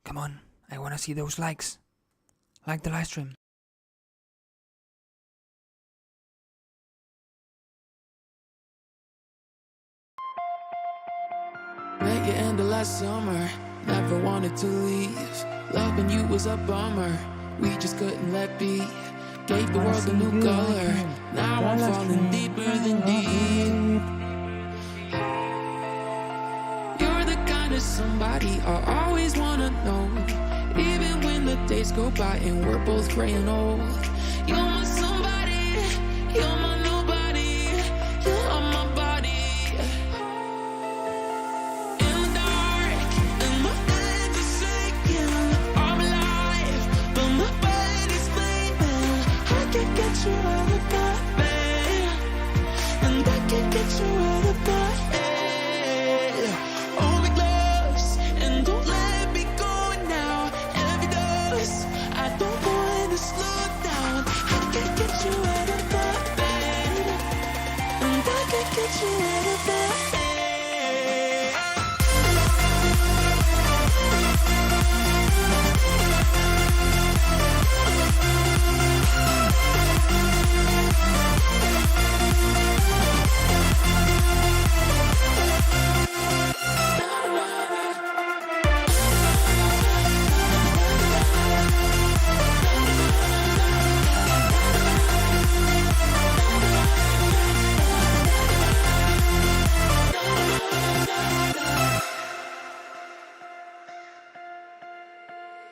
Come on, I wanna see those likes. Like the live stream. Met you end of last summer, never wanted to leave. Loving you was a bummer, we just couldn't let be. Gave the world a new color, now I'm falling deeper than deep. You're the kind of somebody I always wanna know, even when the days go by and we're both gray and old. You're my somebody, you're my nobody, you're my body. In the dark, and my hands are shaking. I'm alive, but my body's flaming. I can't get you out of bed, and I can't get you out of bed. Hold me close, and don't let me go now. Every dose, I don't want to slow down. I can't get you out of bed, and I can't get you out of bed.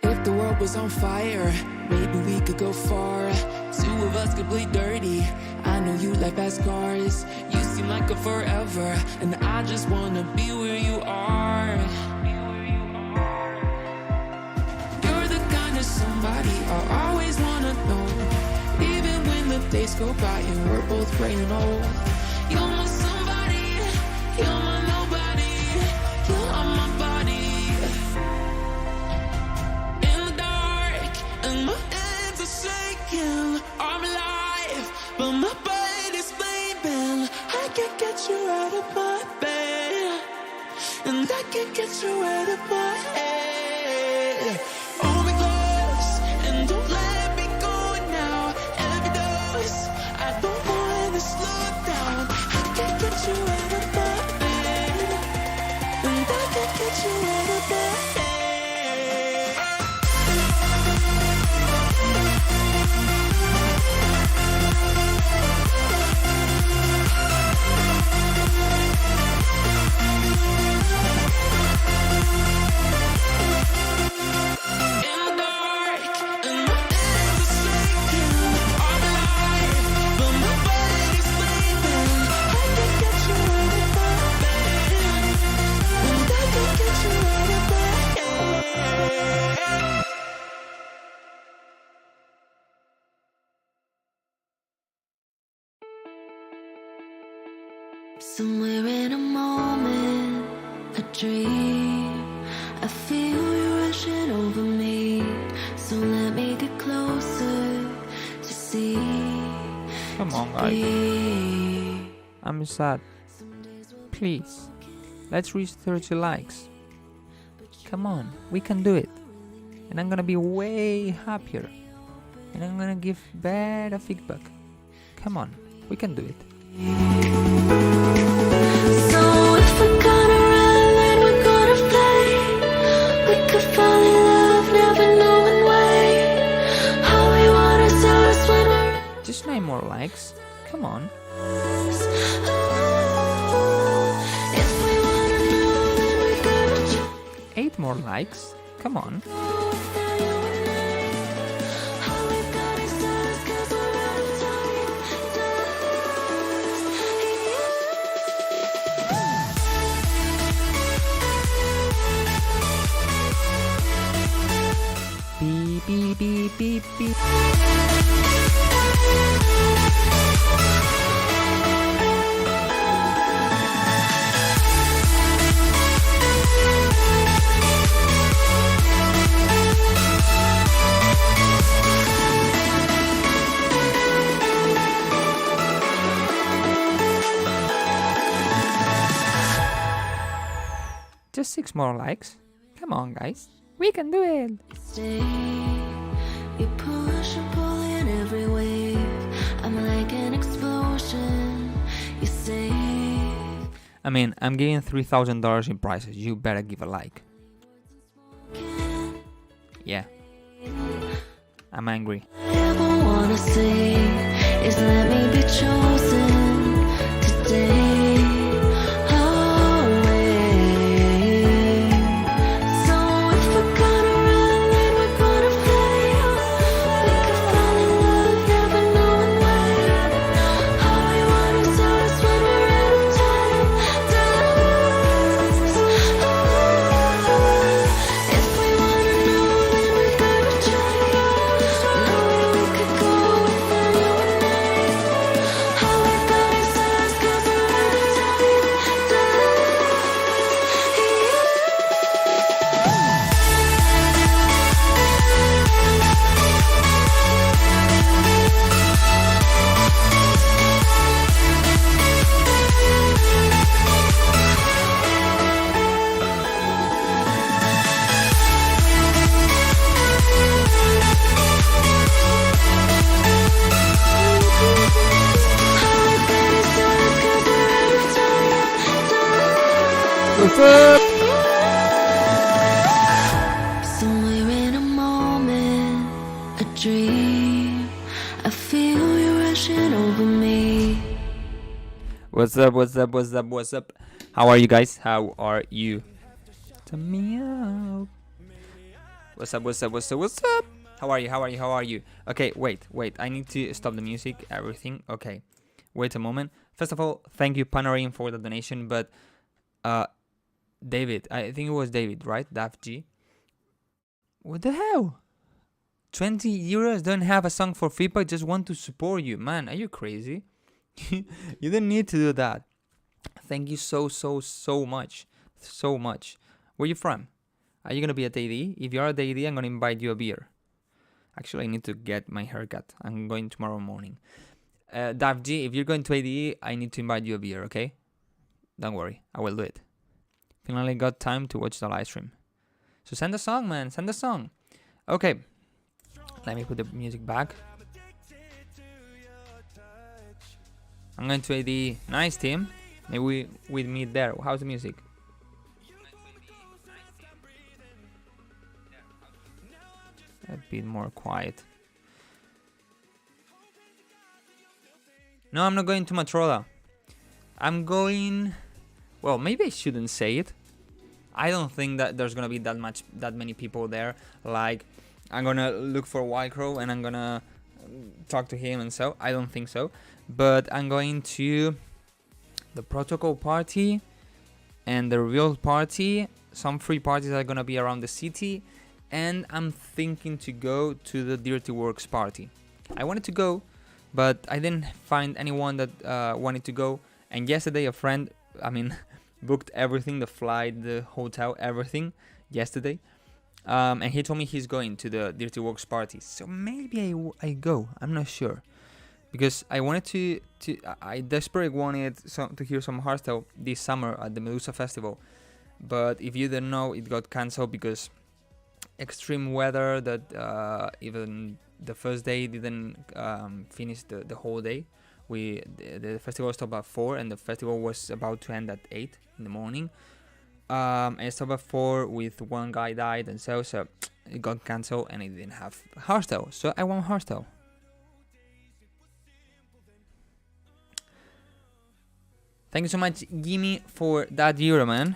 If the world was on fire, maybe we could go far. Two of us could play dirty. I know you like fast cars. You seem like a forever, and I just wanna be where you are. You're the kind of somebody I always wanna know, even when the days go by and we're both gray and old. You're my somebody, you're my nobody, you're my body. In the dark, and my hands are shaking. I'm alive, but my body's flaming. I can't get you out of my bed, and I can't get you out of my head. Hold me close, and don't let me go now. Every dose, I don't want to slow down. I can't get you out of my bed, and I can't get you out of my head. In the dark, and my hands are shaking. I'm alive, but my body's flaming. I can't get you out of my bed, and I can't get you out of my head. Somewhere in a moment, a dream, I feel you rushing over me. So let me get closer to see. Come on, guys. I'm sad. Please, let's reach 30 likes. Come on, we can do it. And I'm gonna be way happier. And I'm gonna give better feedback. Come on, we can do it. So if we're gonna run and we're gonna play, we could fall in love, never knowing why. How we wanna tell us when we're Just 9 more likes. Come on. if we wanna know, then we gotta try. 8 more likes. Come on. How we gotta tell us 'cause we're out of time. Beep, beep, beep, beep, beep. Just 6 more likes. Come on, guys. We can do it. Stay. You push and pull in every wave. I'm like an explosion. You say. I mean, I'm giving $3,000 in prizes. You better give a like. Yeah. I'm angry. I ever wanna say is let me be chosen today. Always. So if we're gonna run, then we're gonna play. We could fall in love, never knowing why. All we want is us when we're out of time. If we wanna know, then we gotta try. No way we could go without you and I. All we got is us 'cause we're out of time. What's up? Somewhere in a moment, a dream, I feel you rushing over me. What's up? What's up? What's up? What's up? How are you guys? How are you? Turn me out. What's up? What's up? What's up? What's up? How are you? How are you? How are you? Okay, wait. I need to stop the music, everything. Okay, wait a moment. First of all, thank you, Panarin, for the donation. But, David, I think it was David, right? Daft G. What the hell? 20 euros, don't have a song for FIFA, just want to support you. Man, are you crazy? You don't need to do that. Thank you so much. So much. Where you from? Are you gonna be at AD? If you are at AD, I'm gonna invite you a beer. Actually, I need to get my haircut. I'm going tomorrow morning. Dav G, if you're going to AD, I need to invite you a beer, okay? Don't worry, I will do it. Finally got time to watch the live stream. So send a song, man. Send a song. Okay. Let me put the music back. I'm going to AD. Nice, team. Maybe we meet there. How's the music? A bit more quiet. No, I'm not going to Matrola. I'm going... Well, maybe I shouldn't say it. I don't think that there's gonna be that many people there. Like, I'm gonna look for Wildcrow and I'm gonna talk to him and so. I don't think so. But I'm going to the protocol party and the reveal party. Some free parties are gonna be around the city. And I'm thinking to go to the Dirty Works party. I wanted to go, but I didn't find anyone that wanted to go. And yesterday a friend, booked everything, the flight, the hotel, everything yesterday. And he told me he's going to the Dirty Works party. So maybe I go. I'm not sure. Because I wanted I desperately wanted to hear some hardstyle this summer at the Medusa Festival. But if you don't know, it got cancelled because extreme weather that even the first day didn't finish the whole day. The festival stopped at 4 and the festival was about to end at 8 in the morning. And it stopped at 4 with one guy died and so it got cancelled and it didn't have hardstyle. So I want hardstyle. Thank you so much, Gimme, for that euro, man.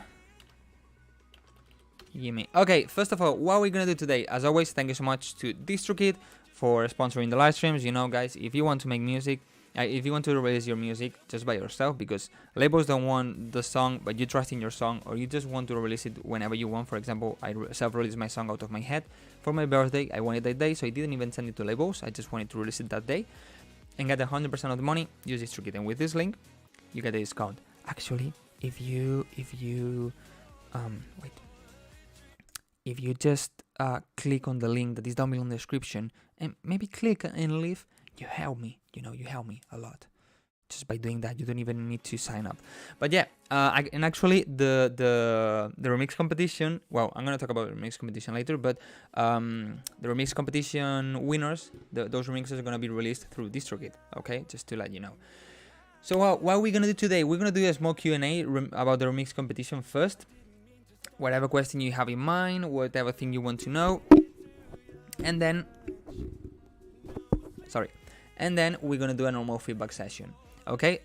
Gimme. Okay, first of all, what are we gonna do today? As always, thank you so much to DistroKid for sponsoring the live streams. You know, guys, if you want to make music, if you want to release your music just by yourself, because labels don't want the song, but you trust in your song, or you just want to release it whenever you want. For example, I self-released my song out of my head for my birthday. I wanted that day, so I didn't even send it to labels. I just wanted to release it that day and get 100% of the money. Use DistroKid, and with this link, you get a discount. Actually, if you just click on the link that is down below in the description and maybe click and leave, you help me. You know, you help me a lot. Just by doing that, you don't even need to sign up. But yeah, and actually the remix competition. Well, I'm gonna talk about remix competition later, but the remix competition winners, those remixes are gonna be released through DistroKid. Okay, just to let you know. So what are we gonna do today? We're gonna do a small Q&A about the remix competition first. Whatever question you have in mind, whatever thing you want to know, and then we're gonna do a normal feedback session. Okay,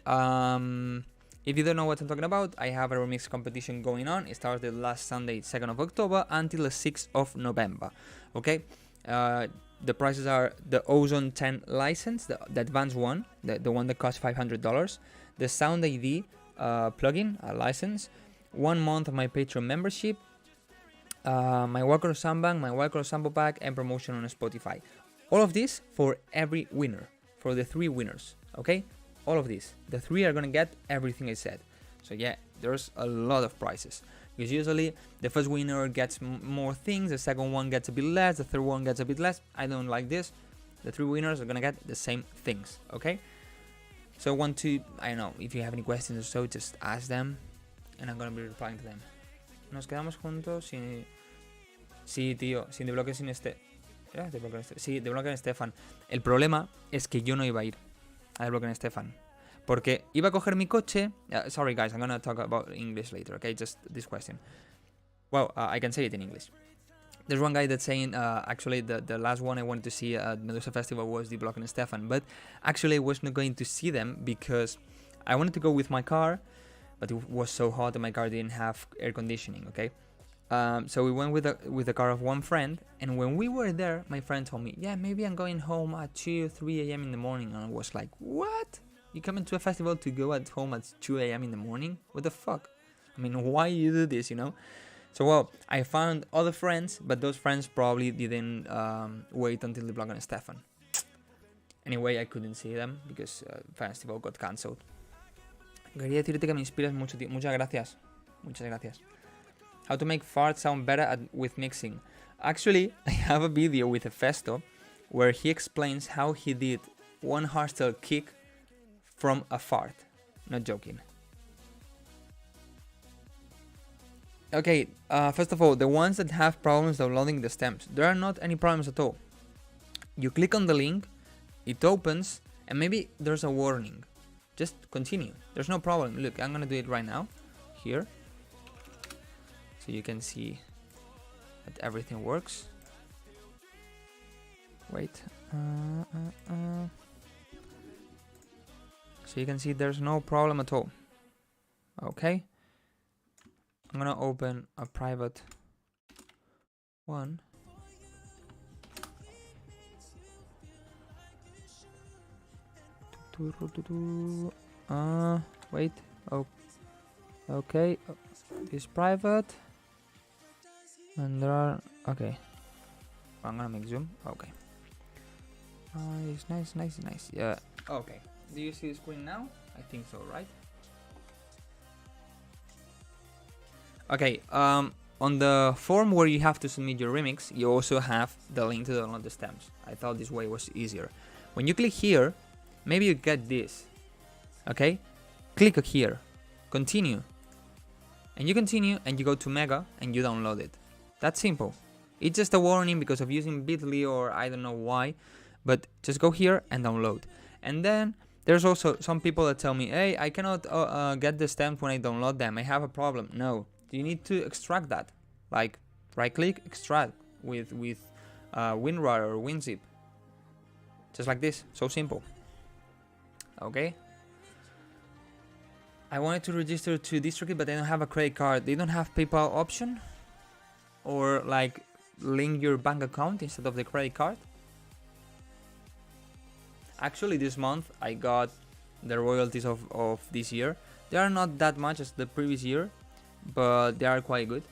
if you don't know what I'm talking about, I have a remix competition going on. It started last Sunday, 2nd of October, until the 6th of November. Okay, the prices are the Ozone 10 license, the advanced one, the one that costs $500, the Sound ID plugin license, 1 month of my Patreon membership, my Wildcrow Soundbank, my Wildcrow sample pack, and promotion on Spotify. All of this for every winner, for the 3 winners. Okay. All of these, the 3 are gonna get everything I said. So yeah, there's a lot of prizes, because usually the first winner gets more things, the second one gets a bit less, the third one gets a bit less. I don't like this. The 3 winners are gonna get the same things. Okay, so I don't know, if you have any questions or so, just ask them and I'm gonna be replying to them. Nos quedamos juntos sin... Sí, tío, sin desbloqueo sin este... Sí, desbloqueo en Stefan. El problema es que yo no iba a ir a desbloquear en Stefan, porque iba a coger mi coche. Sorry guys, I'm gonna talk about English later, okay? Just this question. Well, I can say it in English. There's one guy that's saying, actually the last one I wanted to see at Medusa Festival was the Block and Stefan, but actually I was not going to see them because I wanted to go with my car, but it was so hot and my car didn't have air conditioning, okay? So we went with the car of one friend, and when we were there, my friend told me, yeah, maybe I'm going home at 2-3 a.m. in the morning, and I was like, what? You coming to a festival to go at home at 2 a.m. in the morning? What the fuck? I mean, why you do this, you know? So, well, I found other friends, but those friends probably didn't wait until the Block and Stefan. Anyway, I couldn't see them because festival got cancelled. Quería decirte que me inspiras mucho, tío. Muchas gracias. Muchas gracias. How to make farts sound better with mixing. Actually, I have a video with Festo where he explains how he did one hardstyle kick from a fart. Not joking. Okay, first of all, the ones that have problems downloading the stems, there are not any problems at all. You click on the link, it opens, and maybe there's a warning. Just continue. There's no problem. Look, I'm gonna do it right now. Here. So you can see that everything works. Wait. So you can see there's no problem at all. Okay. I'm gonna open a private one. Wait. Oh. Okay. This private. And there are... Okay. I'm gonna make zoom. Okay. Nice, nice. Yeah. Okay. Do you see the screen now? I think so, right? Okay. On the form where you have to submit your remix, you also have the link to download the stems. I thought this way was easier. When you click here, maybe you get this. Okay? Click here. Continue. And you continue and you go to Mega and you download it. That's simple. It's just a warning because of using Bitly or I don't know why. But just go here and download. And then there's also some people that tell me, hey, I cannot get the stems when I download them. I have a problem. No. You need to extract that. Like right click, extract with WinRAR or WinZip. Just like this. So simple. Okay. I wanted to register to DistroKid, but I don't have a credit card. They don't have PayPal option? Or like link your bank account instead of the credit card? Actually, this month I got the royalties of this year. They are not that much as the previous year, but they are quite good.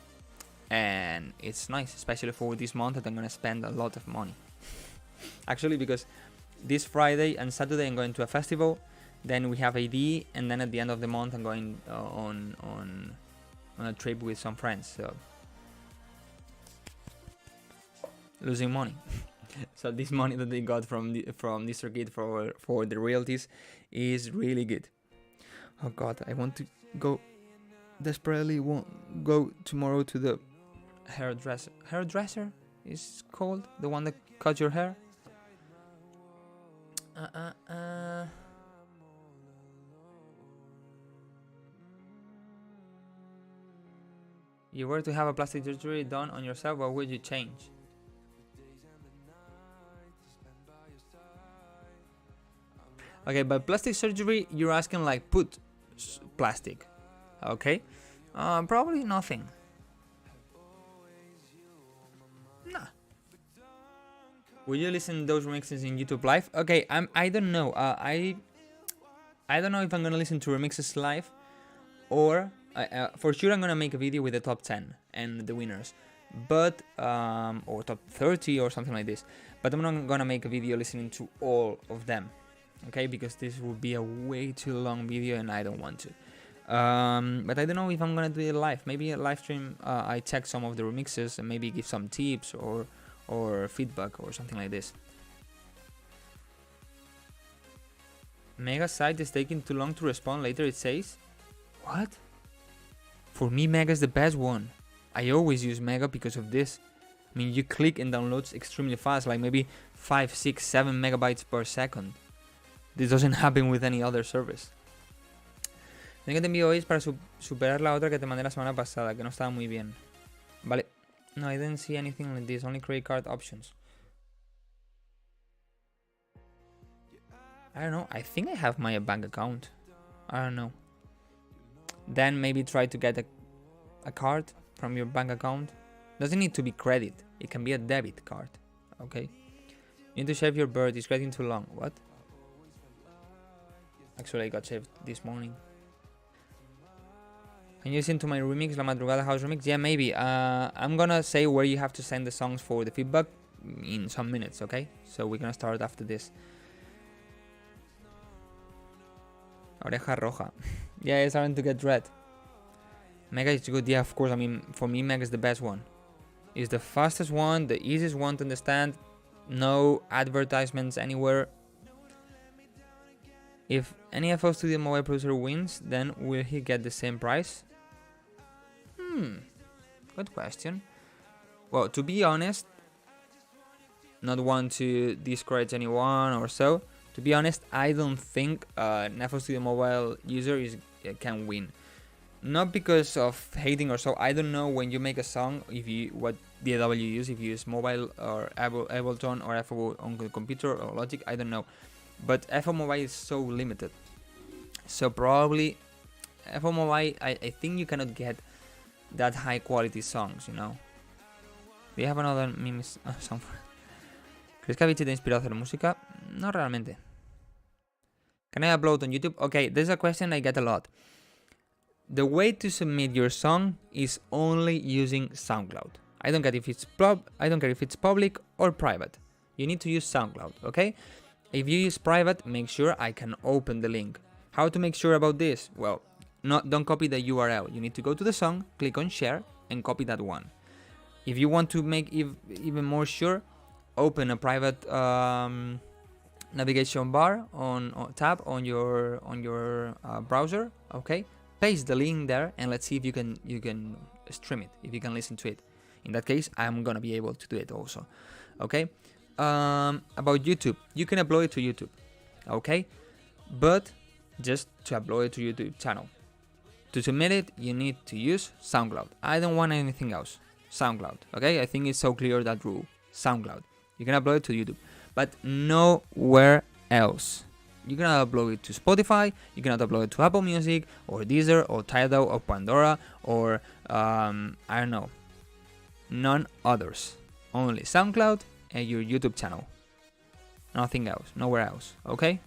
And it's nice, especially for this month that I'm gonna spend a lot of money. Actually, because this Friday and Saturday I'm going to a festival. Then we have AD, and then at the end of the month I'm going on a trip with some friends. So losing money. So this money that they got from this circuit for the royalties is really good. Oh god, I want to go desperately go tomorrow to the hairdresser. Hairdresser is called the one that cuts your hair. You were to have a plastic surgery done on yourself, what would you change? Okay, but plastic surgery, you're asking like put plastic. Okay, probably nothing. Nah. Will you listen to those remixes in YouTube live? Okay, I don't know. I don't know if I'm gonna listen to remixes live, or for sure I'm gonna make a video with the top 10 and the winners, but or top 30 or something like this. But I'm not gonna make a video listening to all of them, okay? Because this would be a way too long video and I don't want to. But I don't know if I'm gonna do it live. Maybe a live stream. I check some of the remixes and maybe give some tips or feedback or something like this. Mega site is taking too long to respond. Later it says, what? For me, Mega is the best one. I always use Mega because of this. I mean, you click and downloads extremely fast, like maybe 5, 6, 7 megabytes per second. This doesn't happen with any other service. Lo que te envío hoy es para superar la otra que te mandé la semana pasada, que no estaba muy bien. Vale. No, I didn't see anything like this, only credit card options. I don't know, I think I have my bank account. I don't know. Then maybe try to get a card from your bank account. Doesn't need to be credit, it can be a debit card. Okay. You need to shave your beard, it's getting too long. What? Actually, I got shaved this morning. Can you listen to my remix, La Madrugada House remix? Yeah, maybe. I'm gonna say where you have to send the songs for the feedback in some minutes, okay? So we're gonna start after this. Oreja roja. Yeah, it's starting to get red. Mega is good, yeah, of course. I mean, for me, Mega is the best one. It's the fastest one, the easiest one to understand. No advertisements anywhere. If any FL Studio mobile producer wins, then will he get the same price? Good question. Well, to be honest, not want to discourage anyone or so. To be honest, I don't think an FL Studio mobile user can win. Not because of hating or so. I don't know when you make a song what DAW you use. If you use mobile or Ableton or FL on the computer or Logic, I don't know. But FL Mobile is so limited. So probably FL Mobile, I think you cannot get that high quality songs, you know. Do you have another meme song for? ¿Crees que Avicii te inspiró a hacer música? No realmente. Can I upload on YouTube? Okay, there's a question I get a lot. The way to submit your song is only using SoundCloud. I don't care if it's public or private. You need to use SoundCloud, okay? If you use private, make sure I can open the link. How to make sure about this? Well, don't copy the URL. You need to go to the song, click on share, and copy that one. If you want to make even more sure, open a private navigation bar tab on your browser. Okay, paste the link there, and let's see if you can stream it. If you can listen to it. In that case, I'm gonna be able to do it also. Okay. About YouTube, you can upload it to YouTube, okay, but just to upload it to YouTube channel. To submit it, you need to use SoundCloud. I don't want anything else. SoundCloud, okay? I think it's so clear, that rule. SoundCloud. You can upload it to YouTube, but nowhere else. You cannot upload it to Spotify. You cannot upload it to Apple Music or Deezer or Tidal or Pandora or I don't know. None others. Only SoundCloud and your YouTube channel. Nothing else. Nowhere else. Okay?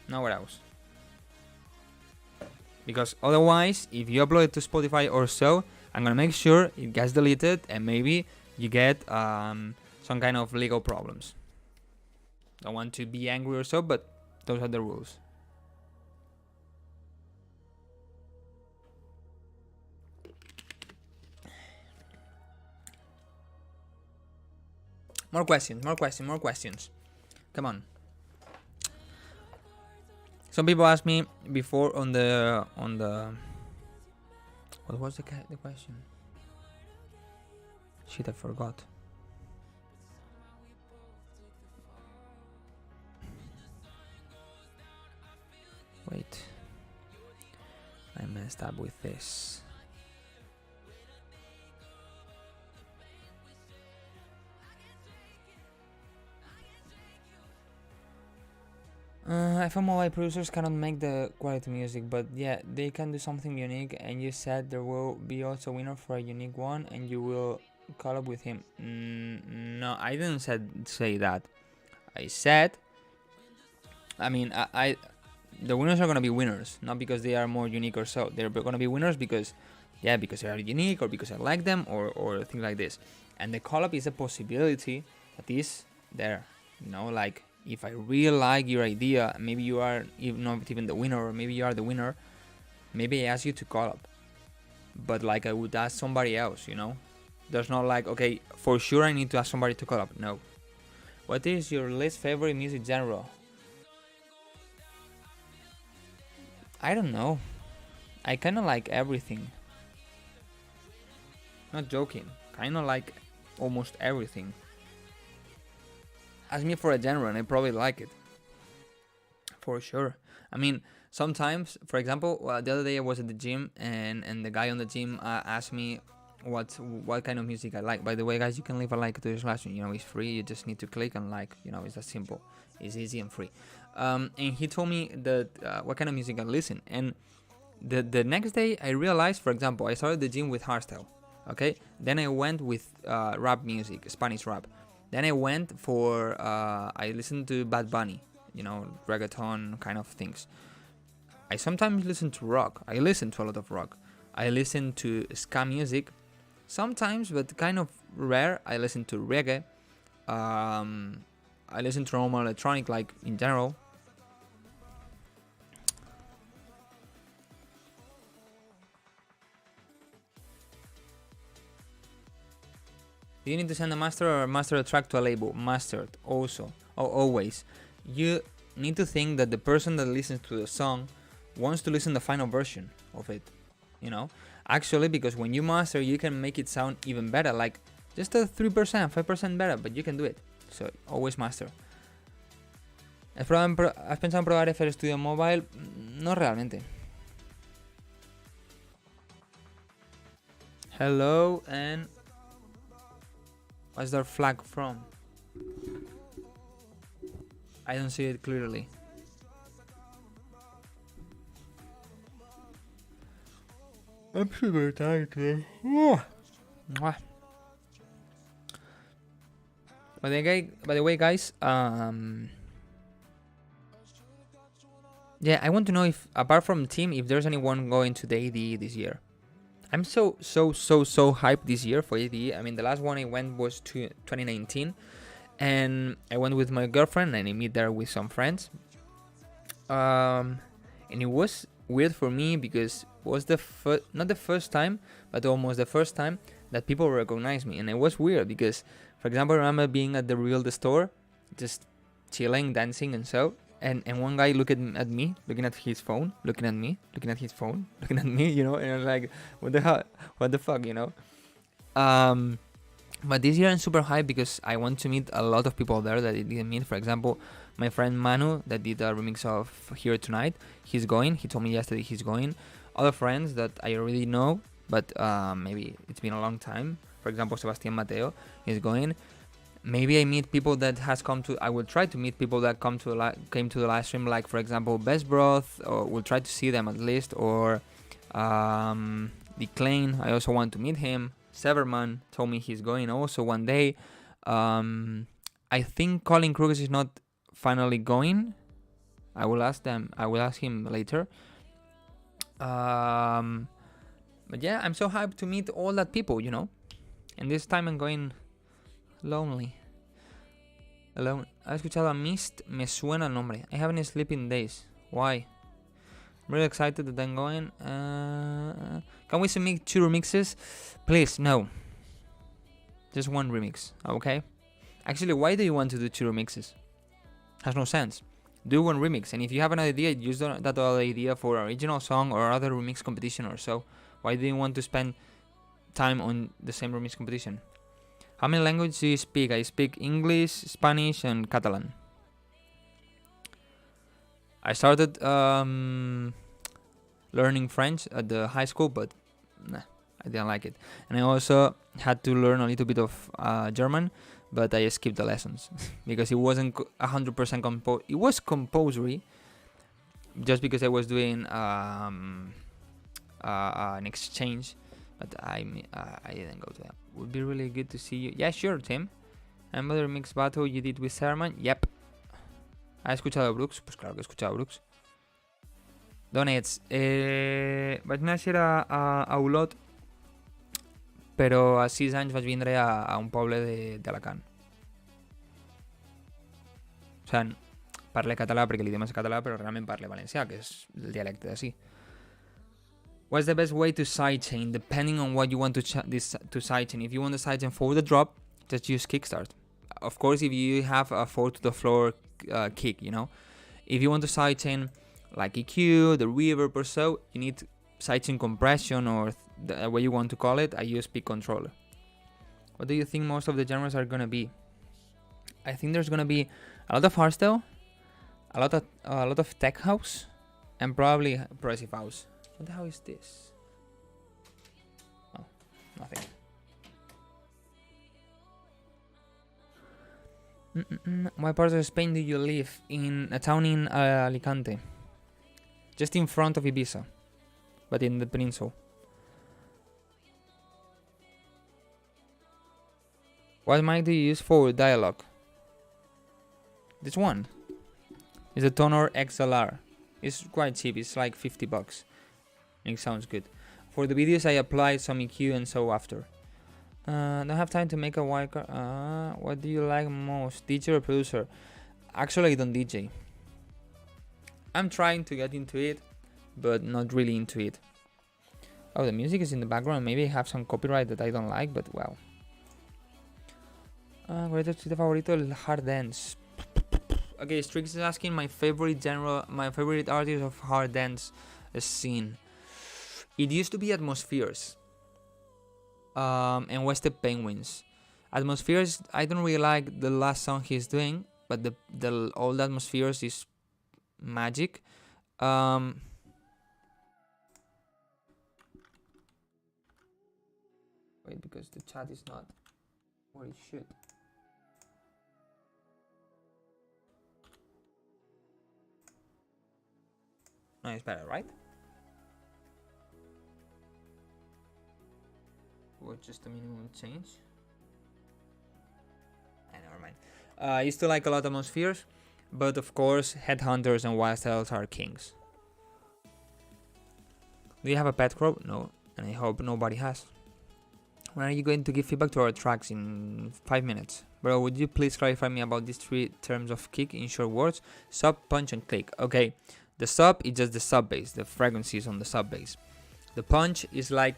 Nowhere else. Because otherwise, if you upload it to Spotify or so, I'm gonna make sure it gets deleted and maybe you get some kind of legal problems. Don't want to be angry or so, but those are the rules. More questions. Come on. Some people asked me before on the what was the question? Shit, I forgot. Wait. I messed up with this. iPhone mobile producers cannot make the quality music, but yeah, they can do something unique. And you said there will be also a winner for a unique one, and you will collab with him. No, I didn't say that. I said, I mean, the winners are gonna be winners, not because they are more unique or so. They're gonna be winners because they are unique, or because I like them, or things like this. And the collab is a possibility that is there. You know, like, if I really like your idea, maybe you are not even the winner, or maybe you are the winner, maybe I ask you to collab. But like, I would ask somebody else, you know? There's not like, okay, for sure I need to ask somebody to collab. No. What is your least favorite music genre? I don't know. I kind of like everything. Not joking. Kind of like almost everything. Ask me for a genre and I probably like it. For sure. I mean, sometimes, for example, the other day I was at the gym and the guy on the gym asked me what kind of music I like. By the way, guys, you can leave a like to this Livestream. You know, it's free. You just need to click and like. You know, it's that simple. It's easy and free. And he told me that what kind of music I listen. And the next day I realized, for example, I started the gym with hardstyle. Okay, then I went with rap music, Spanish rap. Then I went for I listened to Bad Bunny, you know, reggaeton kind of things. I sometimes listen to rock. I listen to a lot of rock. I listen to ska music sometimes, but kind of rare. I listen to reggae. I listen to normal electronic, like in general. Do you need to send a master or master a track to a label? Mastered, also. Oh, always. You need to think that the person that listens to the song wants to listen to the final version of it. You know? Actually, because when you master, you can make it sound even better. Like, just a 3%, 5% better, but you can do it. So, always master. ¿Has pensado en probar FL Studio Mobile? No realmente. Hello, and... what's their flag from? I don't see it clearly. I'm super tired today. By the way, guys, yeah, I want to know if, apart from team, if there's anyone going to the ADE this year. I'm so hyped this year for ADE. I mean, the last one I went was to 2019, and I went with my girlfriend and I met there with some friends. And it was weird for me because it was not the first time, but almost the first time that people recognized me. And it was weird because, for example, I remember being at the Real store, just chilling, dancing, and so. And one guy looked at me, looking at his phone, looking at me, looking at his phone, looking at me, you know, and I was like, what the hell, what the fuck, you know? But this year I'm super hyped because I want to meet a lot of people there that I didn't meet. For example, my friend Manu that did a remix of Here Tonight, he's going. He told me yesterday he's going. Other friends that I already know, but maybe it's been a long time. For example, Sebastián Mateo is going. Maybe I meet people that has come to. I will try to meet people that came to the live stream, like for example Best Broth, or we'll try to see them at least, or Declane. I also want to meet him. Severman told me he's going also one day. I think Colin Cruz is not finally going. I will ask him later. But yeah, I'm so hyped to meet all that people, you know. And this time I'm going lonely. Alone. ¿Has escuchado a Mist? Me suena el nombre. I haven't slept in days. Why? I'm really excited that I'm going. Can we submit 2 remixes? Please, no. Just one remix, okay? Actually, why do you want to do 2 remixes? Has no sense. Do 1 remix, and if you have an idea, use that other idea for original song or other remix competition or so. Why do you want to spend time on the same remix competition? How many languages do you speak? I speak English, Spanish, and Catalan. I started learning French at the high school, but nah, I didn't like it. And I also had to learn a little bit of German, but I skipped the lessons because it wasn't 100% composed. It was compulsory, just because I was doing an exchange, but I didn't go to that. Would be really good to see you. Yeah, sure, Tim. Remember the remix battle you did with Sermon? Yep. ¿Has escuchado a Brooks? Pues claro que he escuchado a Brooks. Donates. Vaig néixer a Olot, però a 6 anys vaig vindre a un poble d'Alacant. O sigui, parle català perquè l'idioma és català, però realment parle valencià, que és el dialecte d'ací. What's the best way to sidechain, depending on what you want to sidechain? If you want to sidechain for the drop, just use kickstart. Of course, if you have a 4 to the floor kick, you know. If you want to sidechain like EQ, the reverb or so, you need sidechain compression, or the way you want to call it. I use peak controller. What do you think most of the genres are gonna be? I think there's gonna be a lot of hardstyle, a lot of tech house, and probably progressive house. What the hell is this? Oh, nothing. What part of Spain do you live? In a town in Alicante. Just in front of Ibiza, but in the peninsula. What mic do you use for dialogue? This one is the Tonor XLR. It's quite cheap, it's like $50. It sounds good. For the videos I apply some EQ and so after. Don't have time to make a wildcard. What do you like most, DJ or producer? Actually, I don't DJ. I'm trying to get into it, but not really into it. Oh, the music is in the background. Maybe I have some copyright that I don't like, but well. Greatest favorito, el hard dance. Okay, Strix is asking my favorite genre, my favorite artist of hard dance scene. It used to be Atmospheres. And Wested Penguins. Atmospheres, I don't really like the last song he's doing, but the old Atmospheres is magic. Wait, because the chat is not what it should. No, it's better, right? Or just a minimum change. Never mind. I used to like a lot of Atmospheres, but of course, Headhunters and Wildstyles are kings. Do you have a pet crow? No, and I hope nobody has. When are you going to give feedback to our tracks? In 5 minutes. Bro, would you please clarify me about these 3 terms of kick in short words? Sub, punch, and click. Okay, the sub is just the sub bass, the frequencies on the sub bass. The punch is like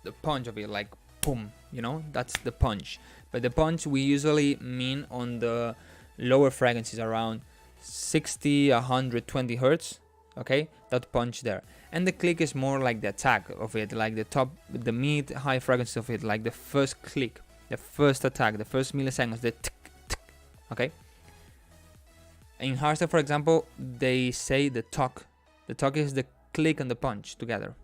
the punch of it, like boom, you know, that's the punch. But the punch we usually mean on the lower frequencies, around 60, 120 hertz. Okay, that punch there. And the click is more like the attack of it, like the top, the mid, high frequency of it, like the first click, the first attack, the first milliseconds, the tick, tick. Okay. In hardstyle, for example, they say the talk. The talk is the click and the punch together.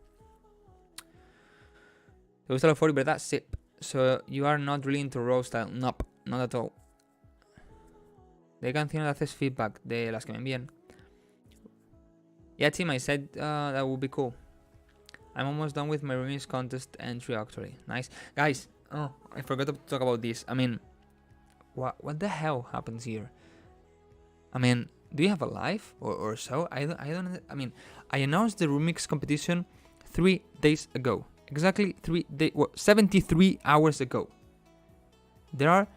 Te gusta lo 40, ¿verdad? Sí. So you are not really into raw style? Nope, not at all. ¿De qué canciones haces feedback? De las que me envían. Yeah, Tim, I said that would be cool. I'm almost done with my remix contest entry, actually. Nice. Guys, oh, I forgot to talk about this. I mean, what the hell happens here? I mean, do you have a live or so? I mean, I announced the remix competition 3 days ago. Exactly 73 hours ago. There are,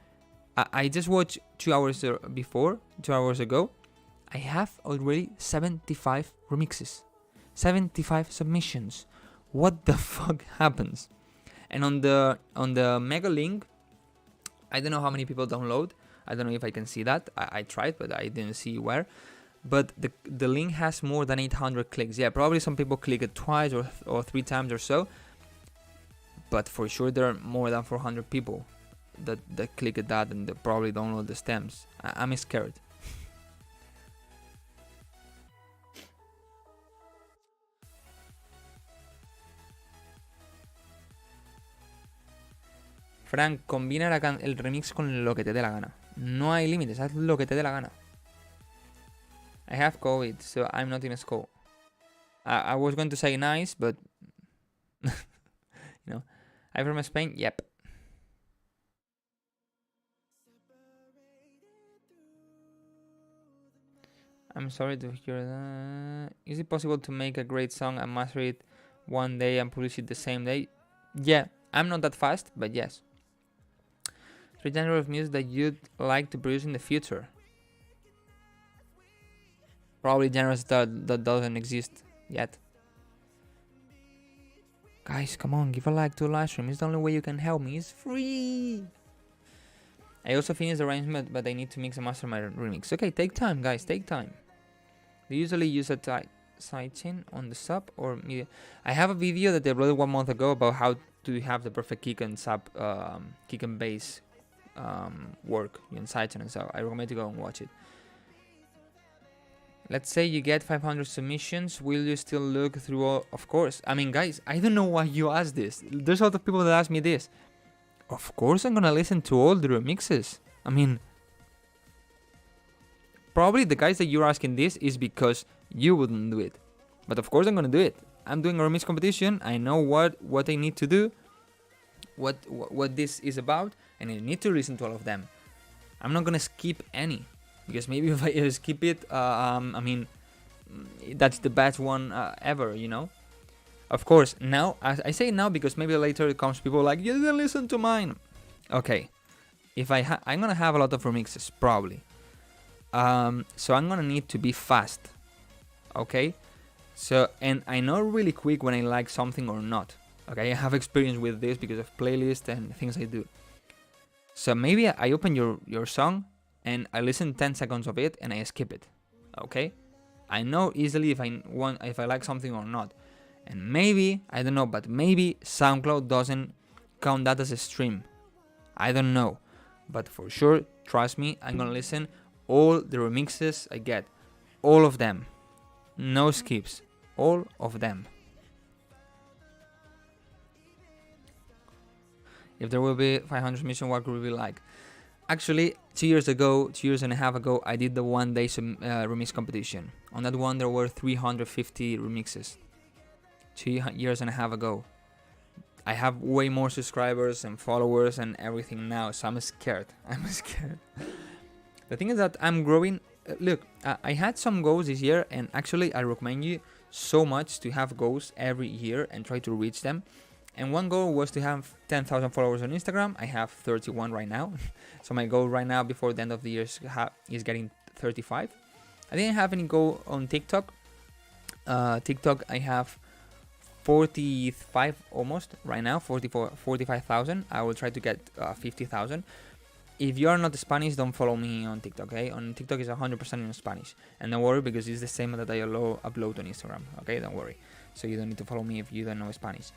I just watched 2 hours before, 2 hours ago. I have already 75 remixes, 75 submissions. What the fuck happens? And on the mega link, I don't know how many people download, I don't know if I can see that. I tried, but I didn't see where. But the link has more than 800 clicks. Yeah, probably some people click it twice or 3 times or so. But for sure there are more than 400 people that click at that and they probably download the stems. I'm scared. Frank, combina el remix con lo que te dé la gana. No hay límites, haz lo que te dé la gana. I have COVID, so I'm not in school. I was going to say nice, but you know, I'm from Spain. Yep. I'm sorry to hear that. Is it possible to make a great song and master it one day and publish it the same day? Yeah, I'm not that fast, but yes. 3 genres of music that you'd like to produce in the future. Probably genres that doesn't exist yet. Guys, come on, give a like to Livestream. It's the only way you can help me. It's free. I also finished the arrangement, but I need to mix and master my remix. Okay, take time, guys, take time. They usually use a sidechain on the sub or media. I have a video that I uploaded 1 month ago about how to have the perfect kick and sub, kick and bass work in sidechain and so. I recommend you go and watch it. Let's say you get 500 submissions. Will you still look through all? Of course. I mean, guys, I don't know why you ask this. There's a lot of people that ask me this. Of course I'm gonna listen to all the remixes. I mean, probably the guys that you're asking this is because you wouldn't do it. But of course I'm gonna do it. I'm doing a remix competition. I know what I need to do, what this is about, and I need to listen to all of them. I'm not gonna skip any. Because maybe if I skip it, I mean, that's the best one ever, you know? Of course, now, I say now because maybe later it comes people like, you didn't listen to mine. Okay, if I'm gonna have a lot of remixes, probably. So I'm gonna need to be fast, okay? So, and I know really quick when I like something or not. Okay, I have experience with this because of playlists and things I do. So maybe I open your song, and I listen 10 seconds of it and I skip it, okay? I know easily if I like something or not. And maybe, I don't know, but maybe SoundCloud doesn't count that as a stream. I don't know. But for sure, trust me, I'm gonna listen all the remixes I get. All of them. No skips. All of them. If there will be 500 submissions, what would it be like? Actually, 2 years and a half ago, I did the 1 day remix competition. On that one, there were 350 remixes. 2 years and a half ago. I have way more subscribers and followers and everything now, so I'm scared. I'm scared. The thing is that I'm growing. Look, I had some goals this year, and actually, I recommend you so much to have goals every year and try to reach them. And one goal was to have 10,000 followers on Instagram. I have 31 right now. So my goal right now before the end of the year is getting 35. I didn't have any goal on TikTok. TikTok, I have 45 almost right now, 45,000. I will try to get 50,000. If you are not Spanish, don't follow me on TikTok, okay? On TikTok is 100% in Spanish. And don't worry because it's the same that I upload on Instagram, okay? Don't worry. So you don't need to follow me if you don't know Spanish.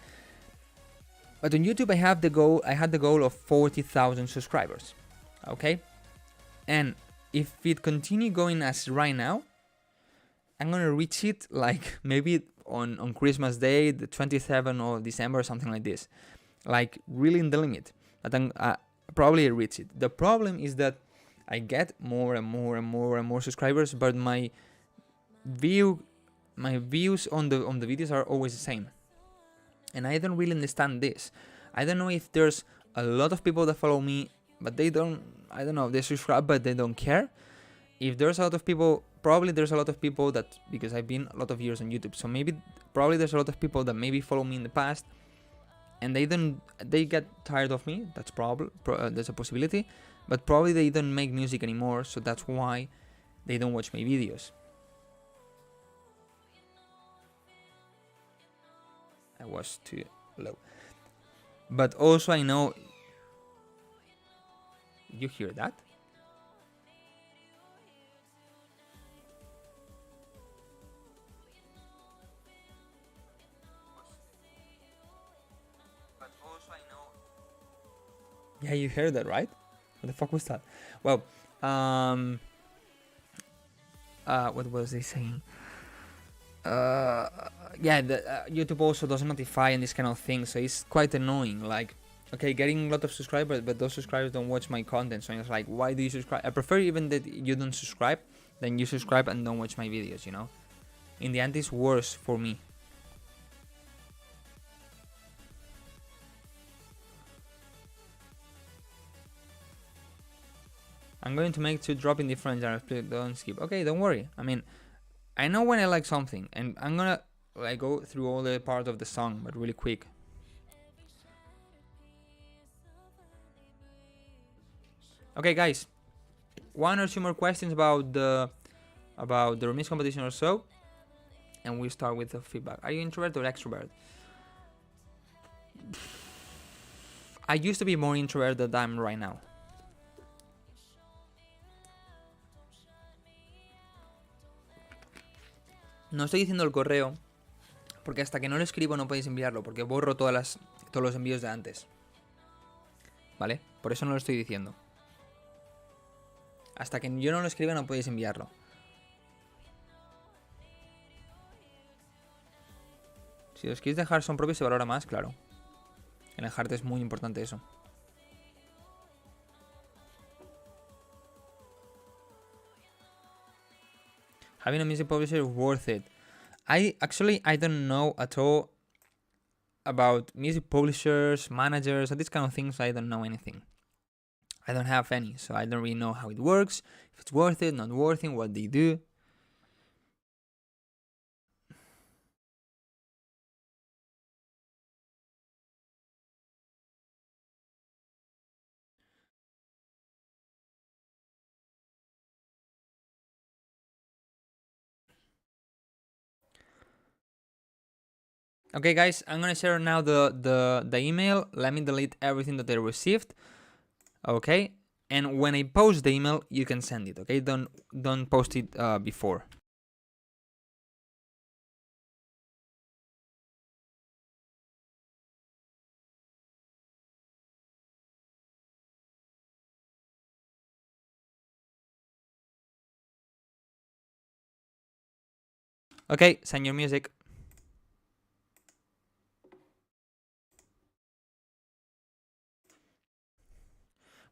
But on YouTube, I had the goal of 40,000 subscribers, okay? And if it continue going as right now, I'm gonna reach it like maybe on Christmas Day, the 27th of December, or something like this. Like really in the limit. But I'm probably reach it. The problem is that I get more and more subscribers, but my views on the videos are always the same. And I don't really understand this. I don't know if there's a lot of people that follow me, but they don't, I don't know, they subscribe, but they don't care. If there's a lot of people, probably there's a lot of people that, because I've been a lot of years on YouTube, so probably there's a lot of people that maybe follow me in the past, and they get tired of me. That's there's a possibility, but probably they don't make music anymore, so that's why they don't watch my videos. I was too low. But also I know, you hear that? Yeah, you heard that, right? What the fuck was that? Well, what was they saying? Yeah, YouTube also doesn't notify and this kind of thing, so it's quite annoying. Like, okay, getting a lot of subscribers, but those subscribers don't watch my content, so it's like, why do you subscribe? I prefer even that you don't subscribe than you subscribe and don't watch my videos, you know? In the end, it's worse for me. I'm going to make 2 drop in different genres, please don't skip. Okay, don't worry. I mean, I know when I like something, and I'm gonna like go through all the part of the song, but really quick. Okay, guys, 1 or 2 more questions about the remix competition or so, and we start with the feedback. Are you introvert or extrovert? I used to be more introvert than I am right now. No estoy diciendo el correo, porque hasta que no lo escribo no podéis enviarlo, porque borro todos los envíos de antes. ¿Vale? Por eso no lo estoy diciendo. Hasta que yo no lo escriba no podéis enviarlo. Si los queréis dejar son propios se valora más, claro. En el heart es muy importante eso. Having a music publisher is worth it. I don't know at all about music publishers, managers, and these kind of things. I don't know anything. I don't have any, so I don't really know how it works, if it's worth it, not worth it, what they do. Okay, guys, I'm gonna share now the email. Let me delete everything that I received. Okay, and when I post the email, you can send it. Okay, don't post it before. Okay, send your music.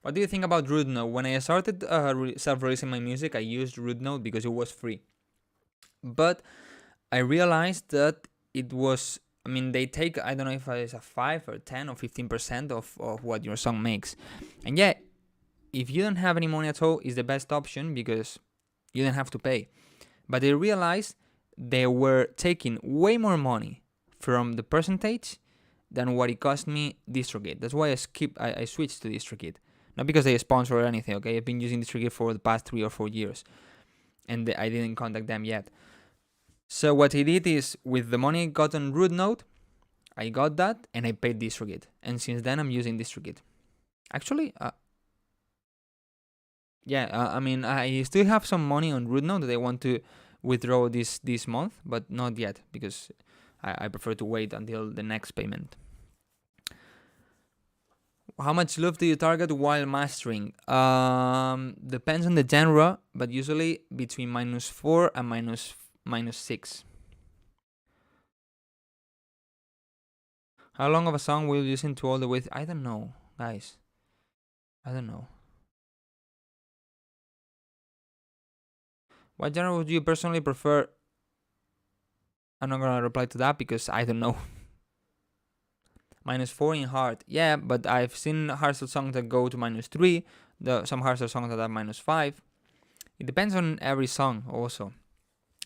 What do you think about Root Note? When I started self-releasing my music, I used Root Note because it was free. But I realized that it was, I mean, they take, I don't know if it's a 5 or 10 or 15% of what your song makes. And yeah, if you don't have any money at all, it's the best option because you don't have to pay. But I realized they were taking way more money from the percentage than what it cost me DistroKid. That's why I switched to DistroKid. Not because they sponsor or anything, okay? I've been using DistroKid for the past 3 or 4 years. And I didn't contact them yet. So what I did is, with the money I got on Root Note, I got that and I paid DistroKid. And since then, I'm using DistroKid. Actually, I mean, I still have some money on Root Note that I want to withdraw this month, but not yet, because I prefer to wait until the next payment. How much love do you target while mastering? Depends on the genre, but usually between -4 and -6. How long of a song will you listen to all the way? I don't know, guys. I don't know. What genre would you personally prefer? I'm not gonna reply to that because I don't know. -4 in hard. Yeah, but I've seen hardstyle songs that go to -3. Some hardstyle songs that are -5. It depends on every song also.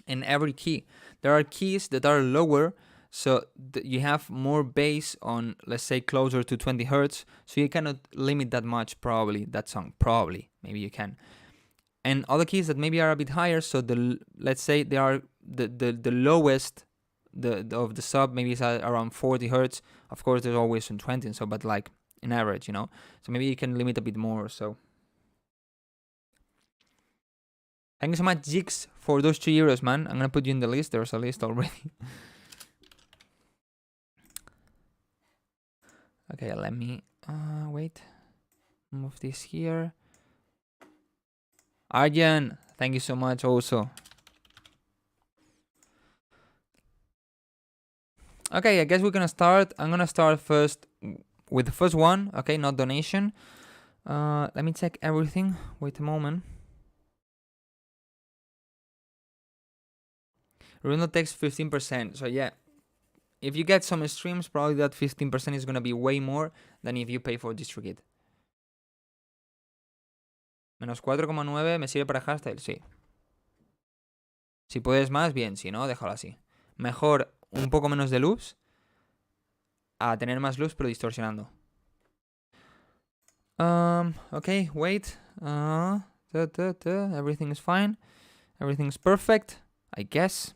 And every key. There are keys that are lower, so you have more bass on, let's say, closer to 20 hertz. So you cannot limit that much, probably, that song. Probably. Maybe you can. And other keys that maybe are a bit higher, so let's say they are the lowest of the sub, maybe it's around 40 hertz. Of course, there's always some 20 and so, but like in average, you know. So maybe you can limit a bit more or so. Thank you so much, Jigs, for those 2 euros, man. I'm gonna put you in the list. There's a list already. Okay, let me wait. Move this here. Arjan, thank you so much also. Okay, I guess we're gonna start. I'm gonna start first with the first one. Okay, not donation. Let me check everything. Wait a moment. Reno takes 15%. So yeah, if you get some streams, probably that 15% is gonna be way more than if you pay for DistroKid. Menos 4,9 me sirve para hardstyle, sí. Si puedes más, bien. Si no, déjalo así. Mejor un poco menos de loops a tener más loops pero distorsionando. Okay, wait. Everything is fine. Everything is perfect, I guess.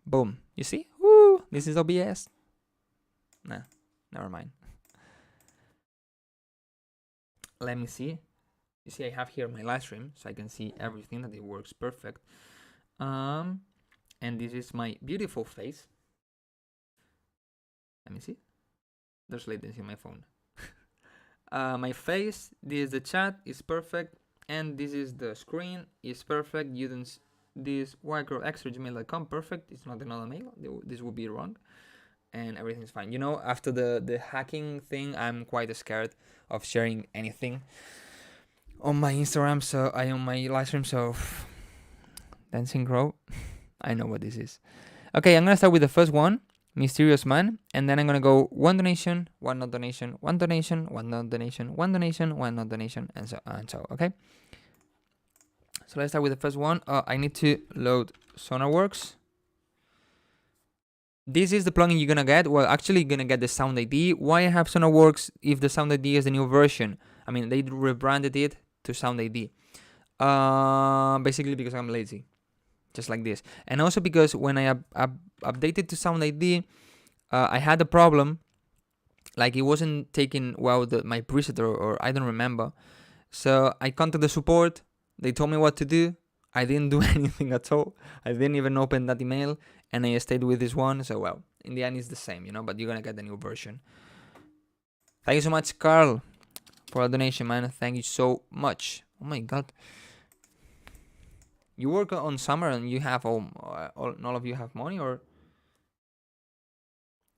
Boom. You see? Woo! This is OBS. Nah, never mind. Let me see. You see, I have here my live stream, so I can see everything that it works perfect. And this is my beautiful face. Let me see. There's latency on my phone. My face, this is the chat, is perfect, and this is the screen, is perfect. You don't this wildcrow@gmail.com, perfect. It's not another mail. This would be wrong, and everything's fine. You know, after the hacking thing, I'm quite scared of sharing anything on my Instagram. So I on my live stream. So Dancing Crow, I know what this is. Okay, I'm gonna start with the first one. Mysterious Man, and then I'm gonna go one donation, one not donation, one donation, one not donation, one donation, one not donation, and so okay. So let's start with the first one. I need to load SonarWorks. This is the plugin you're gonna get. Well, actually, you're gonna get the Sound ID. Why I have SonarWorks if the Sound ID is the new version? I mean, they rebranded it to Sound ID. Basically because I'm lazy. Just like this. And also because when I updated to Sound ID, I had a problem. Like it wasn't taking well my preset or I don't remember. So I contacted the support. They told me what to do. I didn't do anything at all. I didn't even open that email. And I stayed with this one. So well, in the end it's the same, you know, but you're going to get the new version. Thank you so much, Carl, for a donation, man. Thank you so much. Oh my God. You work on summer and you have all of you have money, or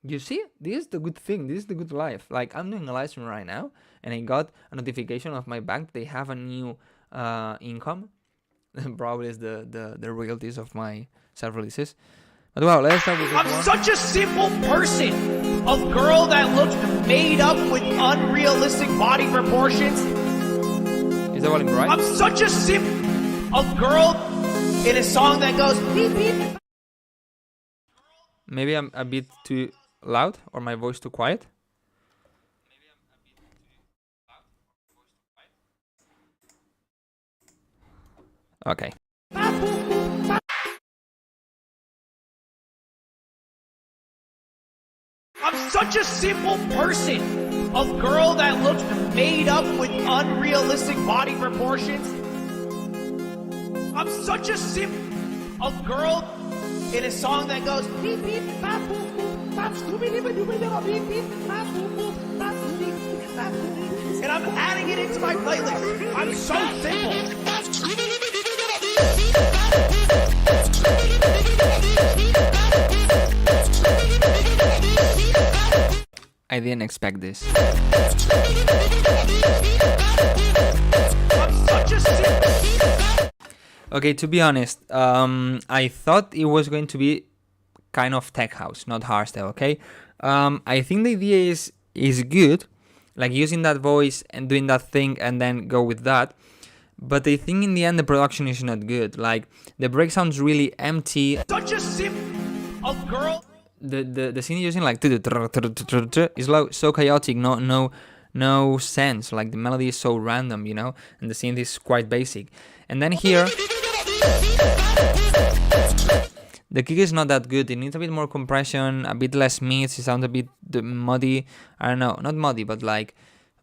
you see, this is the good thing. This is the good life. Like I'm doing a live stream right now, and I got a notification of my bank. They have a new income. Probably is the royalties of my self releases. But well, let's start with this I'm one. such a simple person. A girl that looks made up with unrealistic body proportions. Is the volume right? I'm such a girl in a song that goes beep beep. Maybe I'm a bit too loud or my voice too quiet. Okay. I'm such a simple person. A girl that looks made up with unrealistic body proportions. I'm such a girl in a song that goes beep beep bap boop boop bap scooby doo doo doo beep beep bap boop boop bap scooby bap boop, and I'm adding it into my playlist. I'm so simple. I didn't expect this. I'm such a Okay, to be honest, I thought it was going to be kind of tech house, not hardstyle, okay? I think the idea is good, like using that voice and doing that thing and then go with that. But I think in the end the production is not good. Like the break sounds really empty. Such a girl. The scene using like is like so chaotic, no sense. Like the melody is so random, you know, and the scene is quite basic. And then here, the kick is not that good. It needs a bit more compression, a bit less mids. It sounds a bit muddy. I don't know, not muddy, but like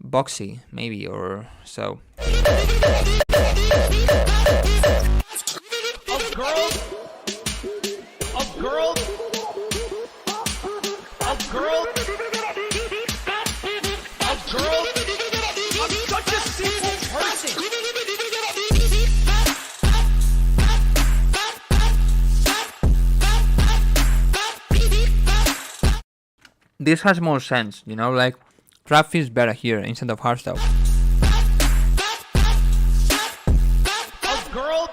boxy maybe or so. I'm such a this has more sense, you know, like trap feels better here instead of hardstyle. A girl.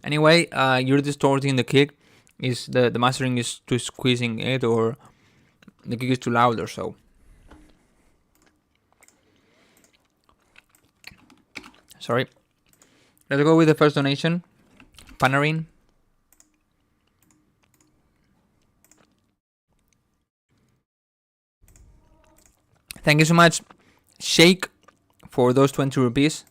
Anyway, you're distorting the kick. Is the mastering is too squeezing it, or the kick is too loud or so. Sorry. Let's go with the first donation. Panarin. Thank you so much, Shake, for those 20 rupees.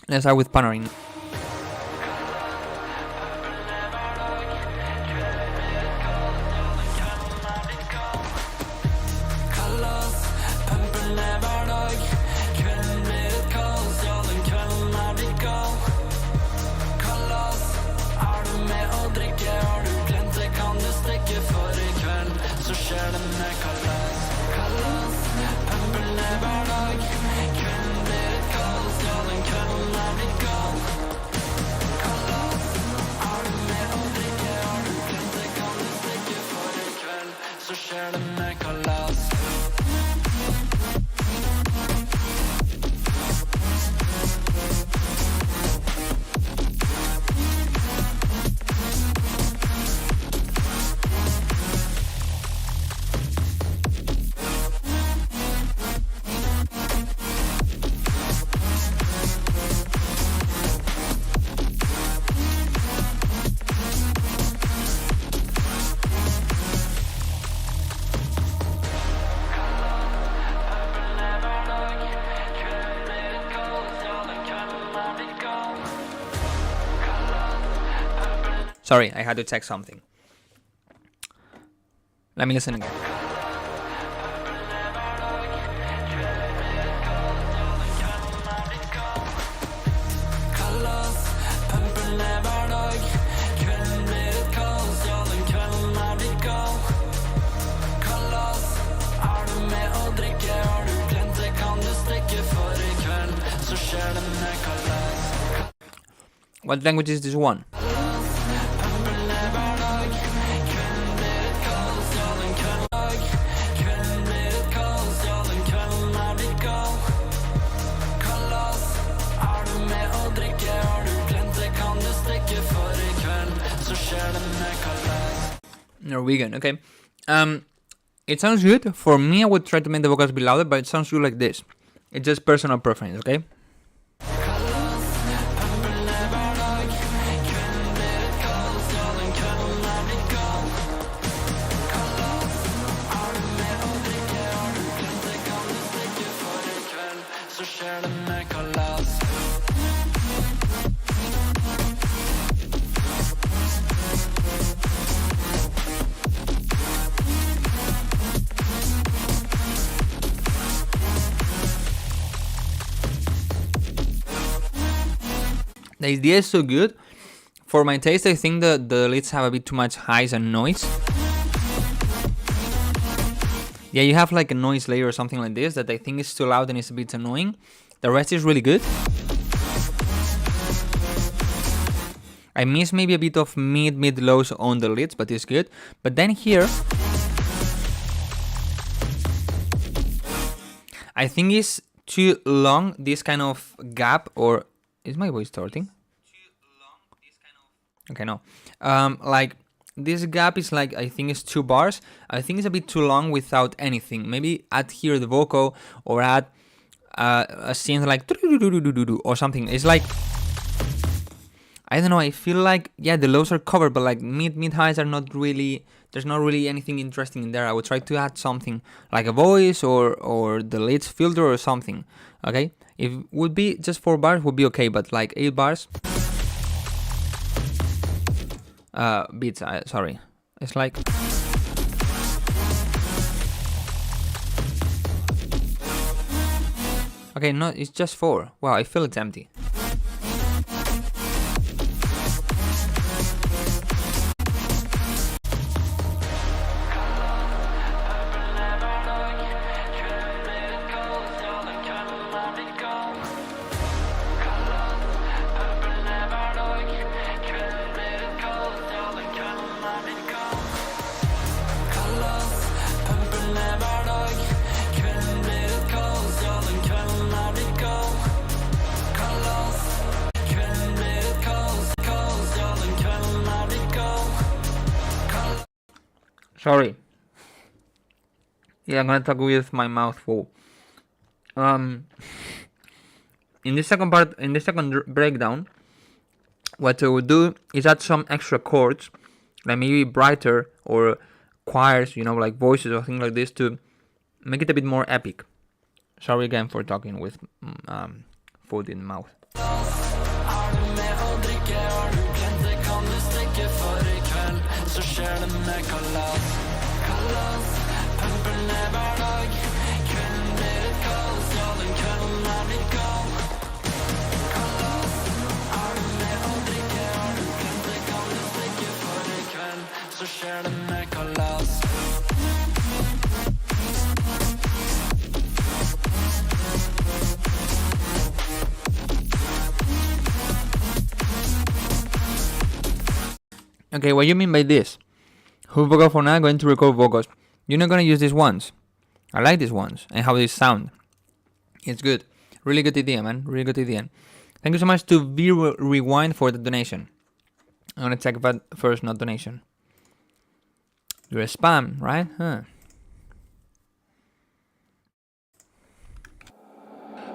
Let's start with Panarin. Sorry, I had to check something. Let me listen again. What language is this one? Norwegian, okay. It sounds good. For me, I would try to make the vocals be louder, but it sounds good like this. It's just personal preference, okay? The idea is so good. For my taste, I think the leads have a bit too much highs and noise. Yeah, you have like a noise layer or something like this that I think is too loud and it's a bit annoying. The rest is really good. I miss maybe a bit of mid-lows on the leads, but it's good. But then here, I think it's too long, this kind of gap, or is my voice starting? Okay, no. Like this gap is like, I think it's 2 bars. I think it's a bit too long without anything. Maybe add here the vocal or add a synth like or something. It's like, I don't know. I feel like, yeah, the lows are covered, but like mid highs are not really. There's not really anything interesting in there. I would try to add something like a voice or the leads filter or something. Okay, if it would be just 4 bars would be okay, but like 8 bars. Beats. Sorry, it's like. Okay, no, it's just 4. Wow, I feel it's empty. Sorry. Yeah, I'm gonna talk with my mouth full. In this second part, in the second breakdown, what I would do is add some extra chords, like maybe brighter or choirs, you know, like voices or things like this to make it a bit more epic. Sorry again for talking with food in the mouth. Okay, what you mean by this? Who vocal for now going to record vocals? You're not gonna use these ones. I like these ones and how they sound. It's good. Really good idea, man. Really good idea. Thank you so much to V Rewind for the donation. I'm gonna check that first, not donation. You're a spam, right? Huh.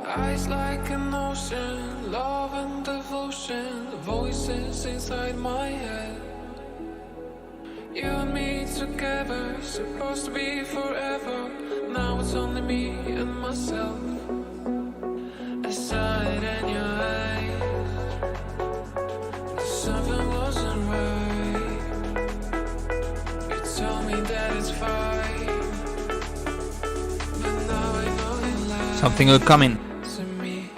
Eyes like an ocean, love and devotion, voices inside my head. You and me together, supposed to be forever. Now it's only me and myself. A sight in your eyes, something wasn't right. You told me that it's fine, but now I know you lied. Something will come in. To me.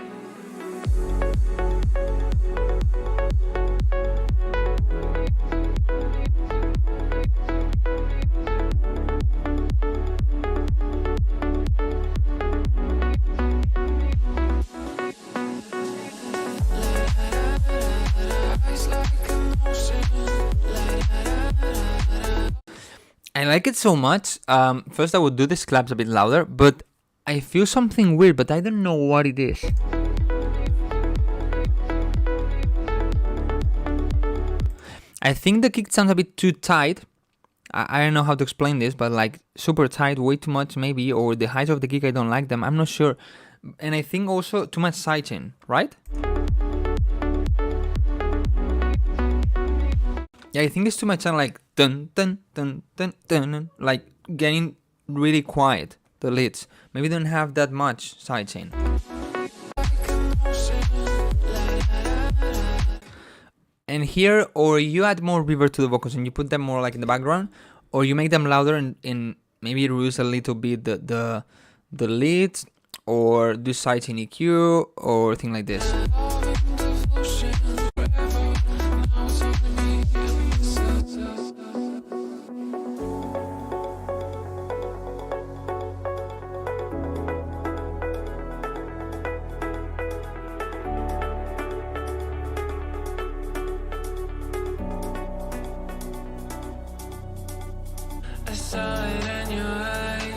I like it so much. First I would do these claps a bit louder, but I feel something weird, but I don't know what it is. I think the kick sounds a bit too tight. I don't know how to explain this, but like super tight, way too much maybe, or the height of the kick, I don't like them. I'm not sure. And I think also too much sidechain, right? Yeah, I think it's too much sound like dun dun dun dun dun, like getting really quiet, the leads. Maybe don't have that much sidechain. And here, or you add more reverb to the vocals and you put them more like in the background, or you make them louder and maybe reduce a little bit the leads, or do sidechain EQ or thing like this. A sight in your eyes,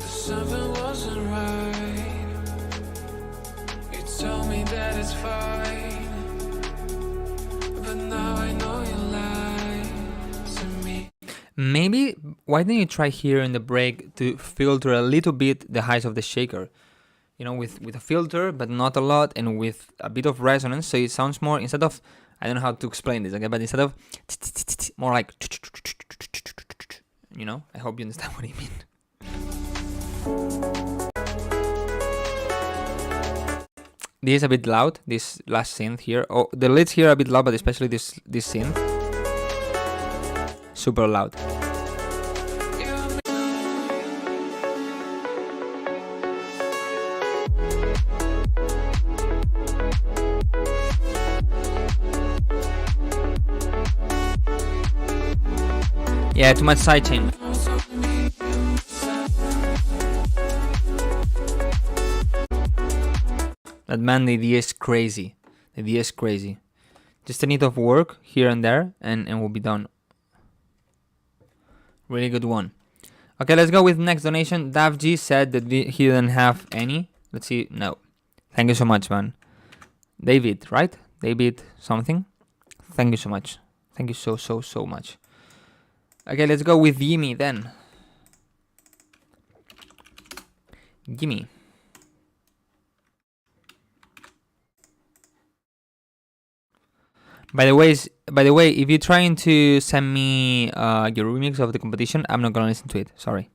something wasn't right. You told me that it's fine, but now I know you lied to me. Maybe, why don't you try here in the break to filter a little bit the highs of the shaker? You know, with a filter, but not a lot, and with a bit of resonance, so it sounds more, instead of, I don't know how to explain this, okay, but instead of more like, you know, I hope you understand what I mean. This is a bit loud, this last synth here. Oh, the leads here are a bit loud, but especially this synth. Super loud. Yeah, too much sidechain. But man, the idea is crazy. The idea is crazy. Just a need of work here and there, and we'll be done. Really good one. Okay, let's go with next donation. DavG said that he didn't have any. Let's see. No. Thank you so much, man. David, right? David something. Thank you so much. Thank you so much. Okay, let's go with Gimme then. Gimme. By the way, if you're trying to send me your remix of the competition, I'm not gonna listen to it. Sorry.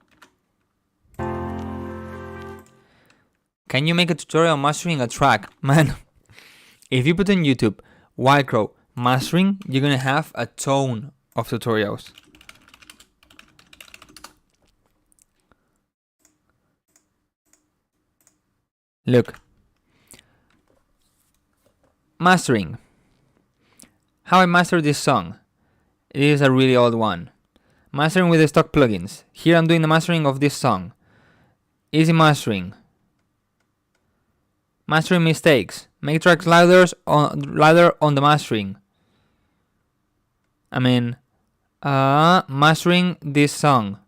Can you make a tutorial on mastering a track? Man, if you put on YouTube Wildcrow mastering, you're gonna have a ton of tutorials. Look. Mastering. How I mastered this song. It is a really old one. Mastering with the stock plugins. Here I'm doing the mastering of this song. Easy mastering. Mastering mistakes. Make tracks louder on the mastering. I mean, mastering this song.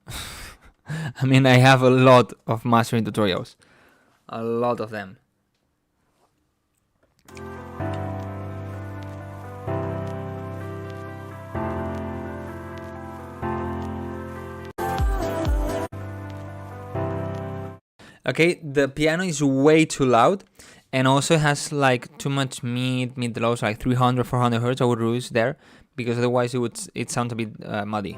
I mean, I have a lot of mastering tutorials. A lot of them. Okay, the piano is way too loud and also has like too much mid lows, like 300, 400 hertz. I would reduce there because otherwise it sounds a bit muddy.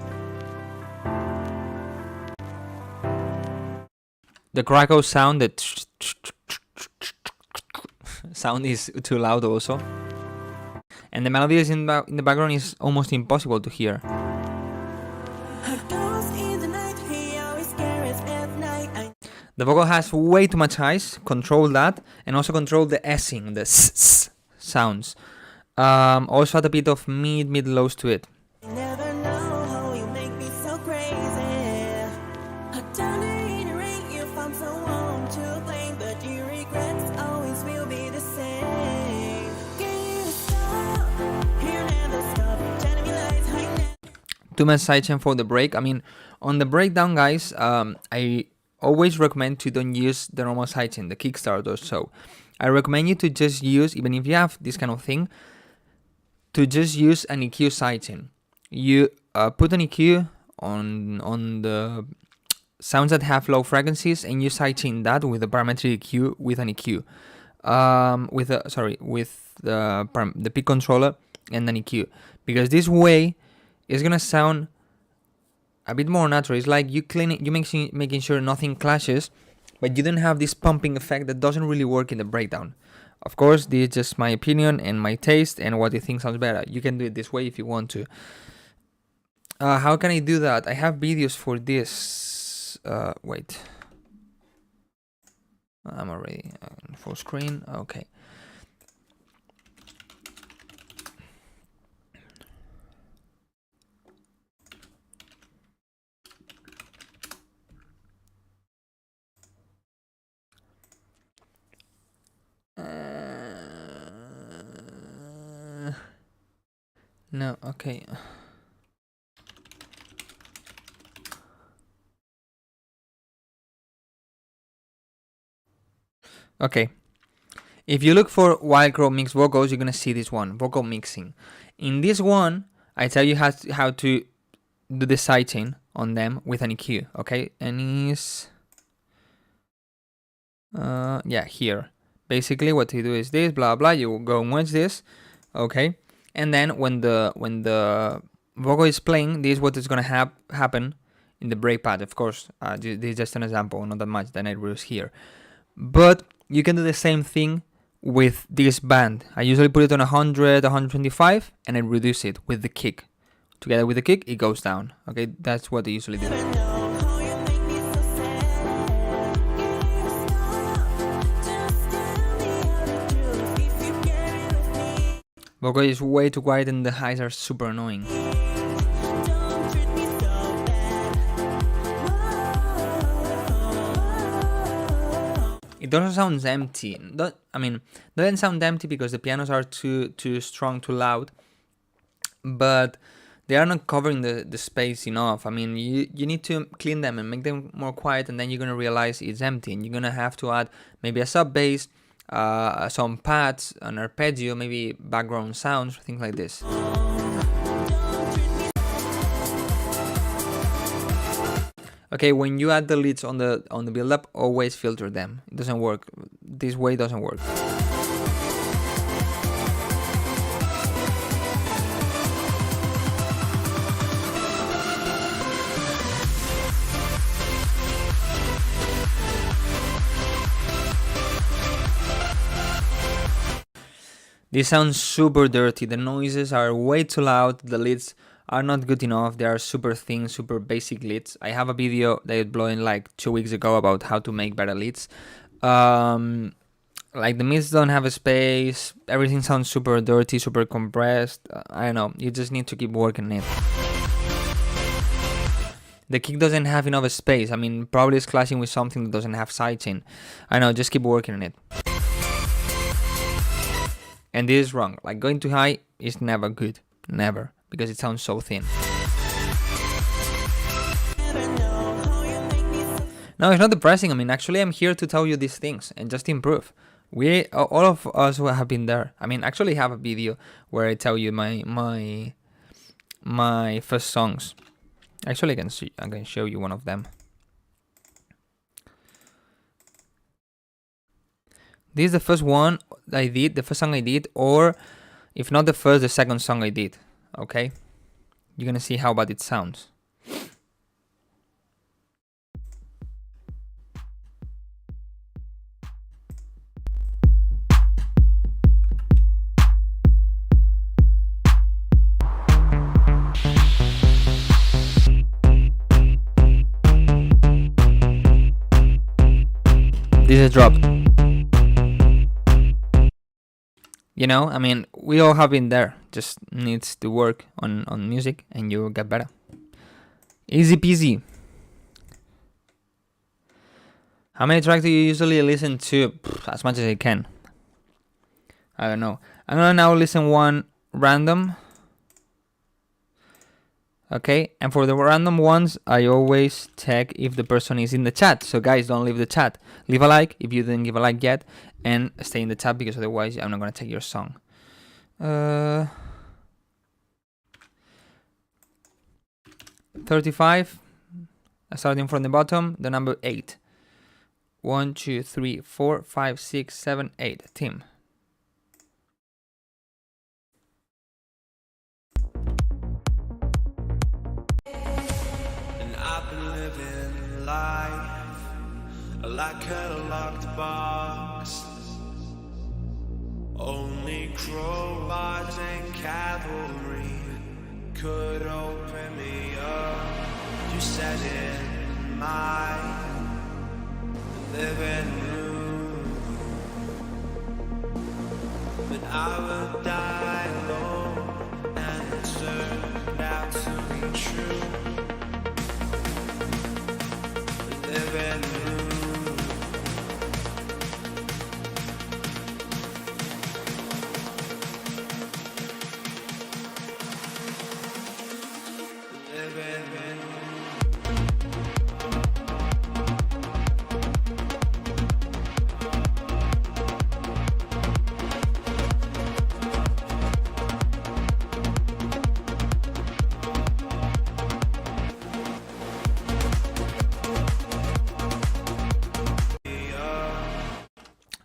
The crackle sound, the sound is too loud also. And the melodies in the background is almost impossible to hear. The vocal has way too much highs, control that, and also control the S-ing, the s sounds. Also add a bit of mid lows to it. Never know how you make me so crazy. I don't need a ring if I'm someone to blame, but your regrets always will be the same. Can you stop? You never stop. Telling me lies, I never. Too much sidechain for the break. I mean, on the breakdown, guys, I always recommend to don't use the normal sidechain, the kickstart or so. I recommend you to just use, even if you have this kind of thing, to just use an EQ sidechain. You put an EQ on the sounds that have low frequencies, and you sidechain that with a parametric EQ with an EQ, with the peak controller and an EQ, because this way it's gonna sound a bit more natural. It's like you clean it, you making sure nothing clashes, but you don't have this pumping effect that doesn't really work in the breakdown. Of course, this is just my opinion and my taste and what I think sounds better. You can do it this way if you want to. How can I do that? I have videos for this. Wait. I'm already on full screen. Okay. No, okay. Okay. If you look for Wildcrow mix vocals, you're gonna see this one, vocal mixing. In this one, I tell you how to do the sidechain on them with an EQ, okay? And is yeah, here. Basically what you do is this, blah blah, you go and watch this, okay? And then when the vocal is playing, this is what is gonna happen in the break pad. Of course, this is just an example, not that much than I use here. But you can do the same thing with this band. I usually put it on 100, 125, and I reduce it with the kick. Together with the kick, it goes down. Okay, that's what I usually do. Vocal is way too quiet and the highs are super annoying. It also sounds empty. Doesn't sound empty because the pianos are too strong, too loud. But they are not covering the space enough. I mean, you need to clean them and make them more quiet, and then you're gonna realize it's empty, and you're gonna have to add maybe a sub bass, some pads, an arpeggio, maybe background sounds, things like this. Okay, when you add the leads on the build-up, always filter them. It doesn't work. This way doesn't work. This sounds super dirty. The noises are way too loud. The leads are not good enough. They are super thin, super basic leads. I have a video that I uploaded like 2 weeks ago about how to make better leads. Like the mids don't have a space. Everything sounds super dirty, super compressed. I don't know. You just need to keep working it. The kick doesn't have enough space. I mean, probably it's clashing with something that doesn't have sighting. I know. Just keep working on it. And this is wrong. Like going too high is never good. Never. Because it sounds so thin. No, it's not depressing. I mean, actually, I'm here to tell you these things and just improve. All of us who have been there. I mean, actually have a video where I tell you my first songs. Actually, I can show you one of them. This is the first one I did, the first song I did, or if not the first, the second song I did. Okay? You're gonna see how bad it sounds. This is dropped. You know, I mean, we all have been there. Just needs to work on music and you'll get better. Easy peasy. How many tracks do you usually listen to? As much as I can. I don't know. I'm gonna now listen one random. Okay, and for the random ones, I always check if the person is in the chat. So guys, don't leave the chat. Leave a like if you didn't give a like yet, and stay in the chat because otherwise I'm not gonna take your song. 35. Starting from the bottom, the number 8. 1, 2, 3, 4, 5, 6, 7, 8. Tim. Like a locked box. Only crowbars and cavalry could open me up. You said in my living room, but I would die alone, and it turned out to be true. Living room.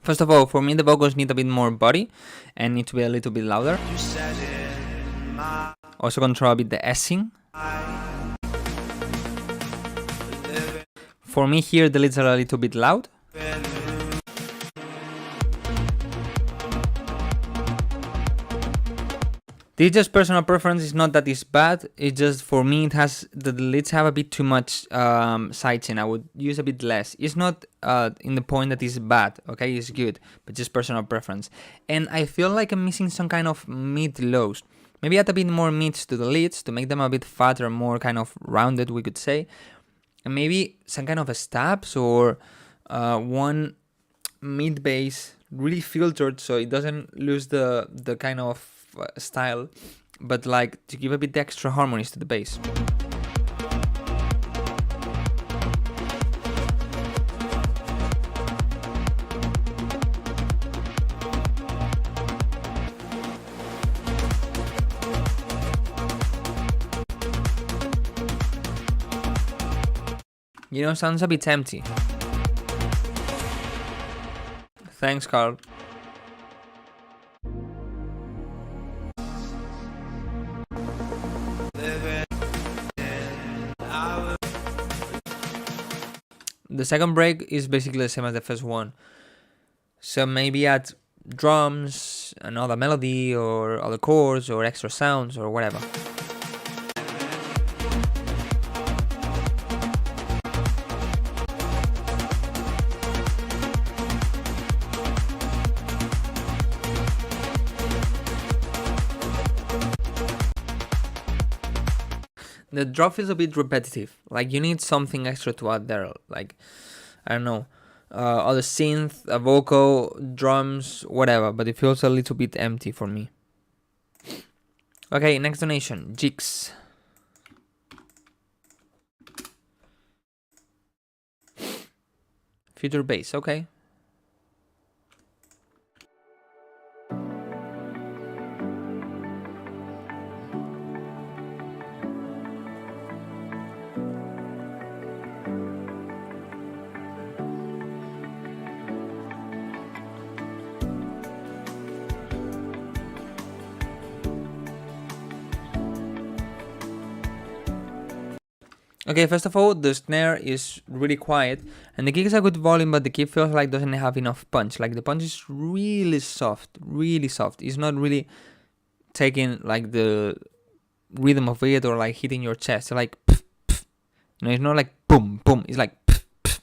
First of all, for me the vocals need a bit more body and need to be a little bit louder. Also control a bit the S-ing. For me here the leads are a little bit loud. This is just personal preference. It's not that it's bad. It's just for me it has the leads have a bit too much sighting. I would use a bit less. It's not in the point that it's bad. Okay, it's good, but just personal preference. And I feel like I'm missing some kind of mid lows. Maybe add a bit more mids to the leads to make them a bit fatter, more kind of rounded, we could say. And maybe some kind of stabs or one mid bass really filtered so it doesn't lose the kind of style, but like to give a bit extra harmonies to the bass. You know, sounds a bit empty. Thanks, Carl. The second break is basically the same as the first one. So maybe add drums, another melody, or other chords, or extra sounds, or whatever. The drop feels a bit repetitive, like you need something extra to add there, like, I don't know, other synth, a vocal, drums, whatever, but it feels a little bit empty for me. Okay, next donation, Jigs. Future bass, okay. Okay, first of all, the snare is really quiet, and the kick is a good volume, but the kick feels like doesn't have enough punch. Like the punch is really soft, really soft. It's not really taking like the rhythm of it or like hitting your chest. It's like, pff, pff. You know, it's not like boom, boom. It's like, pff, pff.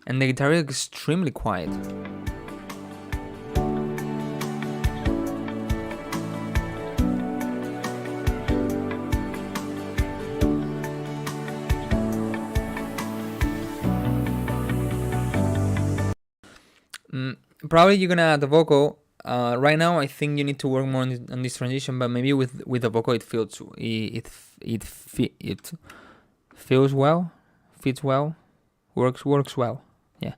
And the guitar is extremely quiet. Probably you're gonna add the vocal. Right now, I think you need to work more on this transition, but maybe with the vocal, it feels it feels well, fits well, works well. Yeah.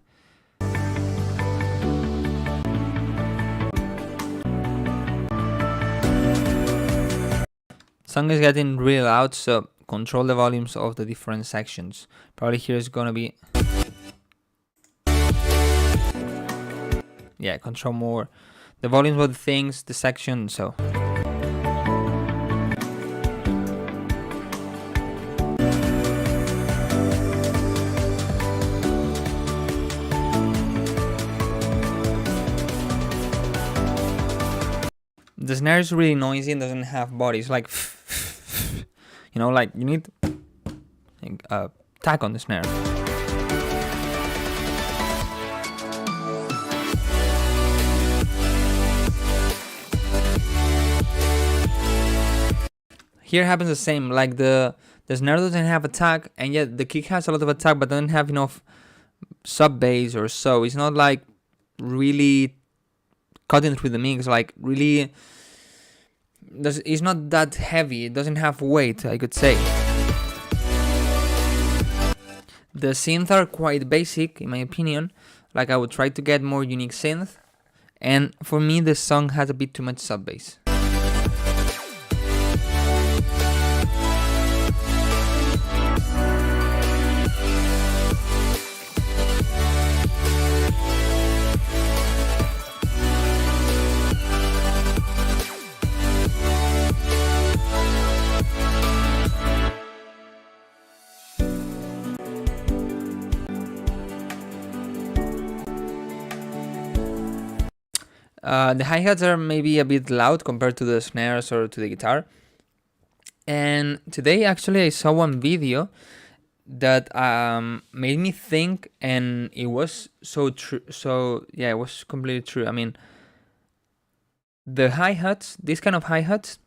Song is getting really loud, so control the volumes of the different sections. Probably here is gonna be. Yeah, control more the volumes of the things, the section, so. The snare is really noisy and doesn't have body. It's like, you know, like you need tack on the snare. Here happens the same, like the snare doesn't have attack, and yet the kick has a lot of attack, but doesn't have enough sub bass or so. It's not like really cutting through the mix, like really. It's not that heavy. It doesn't have weight, I could say. The synths are quite basic, in my opinion. Like I would try to get more unique synth, and for me, the song has a bit too much sub bass. The hi-hats are maybe a bit loud compared to the snares or to the guitar. And today actually I saw one video that made me think, and it was so true. So yeah, it was completely true. I mean, the hi-hats, this kind of hi-hats,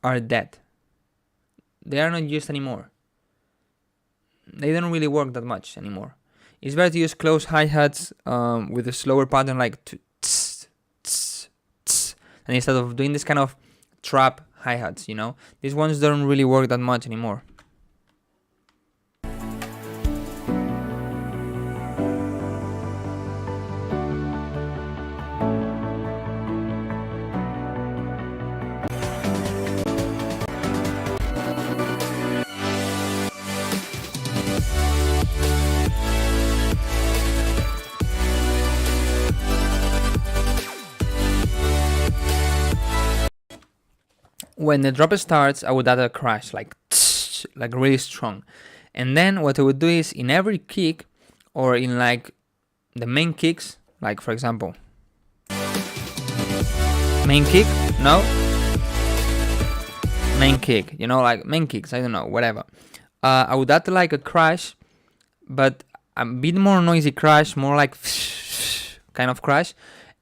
are dead. They are not used anymore. They don't really work that much anymore. It's better to use close hi-hats with a slower pattern, like tss, tss, tss, and instead of doing this kind of trap hi-hats, you know, these ones don't really work that much anymore. when the drop starts, I would add a crash, like really strong. And then what I would do is in every kick, or in like the main kicks, like for example, main kick, no? Main kick, you know, like main kicks, I don't know, whatever. I would add like a crash, but a bit more noisy crash, more like kind of crash,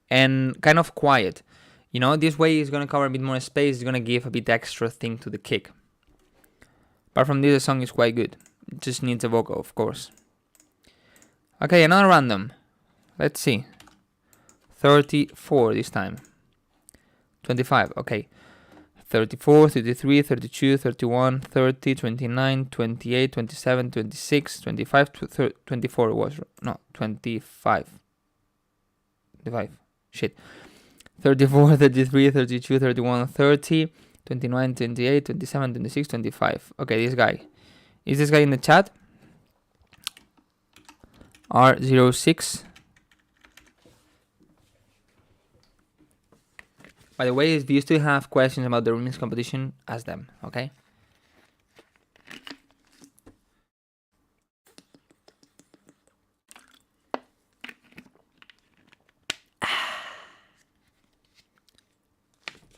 and kind of quiet. You know, this way it's gonna cover a bit more space, it's gonna give a bit extra thing to the kick. Apart from this, the song is quite good. It just needs a vocal, of course. Okay, another random. Let's see. 34 this time. 25, okay. 34, 33, 32, 31, 30, 29, 28, 27, 26, 25, 24 was... No, 25. 25. Shit. 34, 33, 32, 31, 30, 29, 28, 27, 26, 25. Okay, this guy. Is this guy in the chat? R06. By the way, if you still have questions about the remix competition, ask them, okay?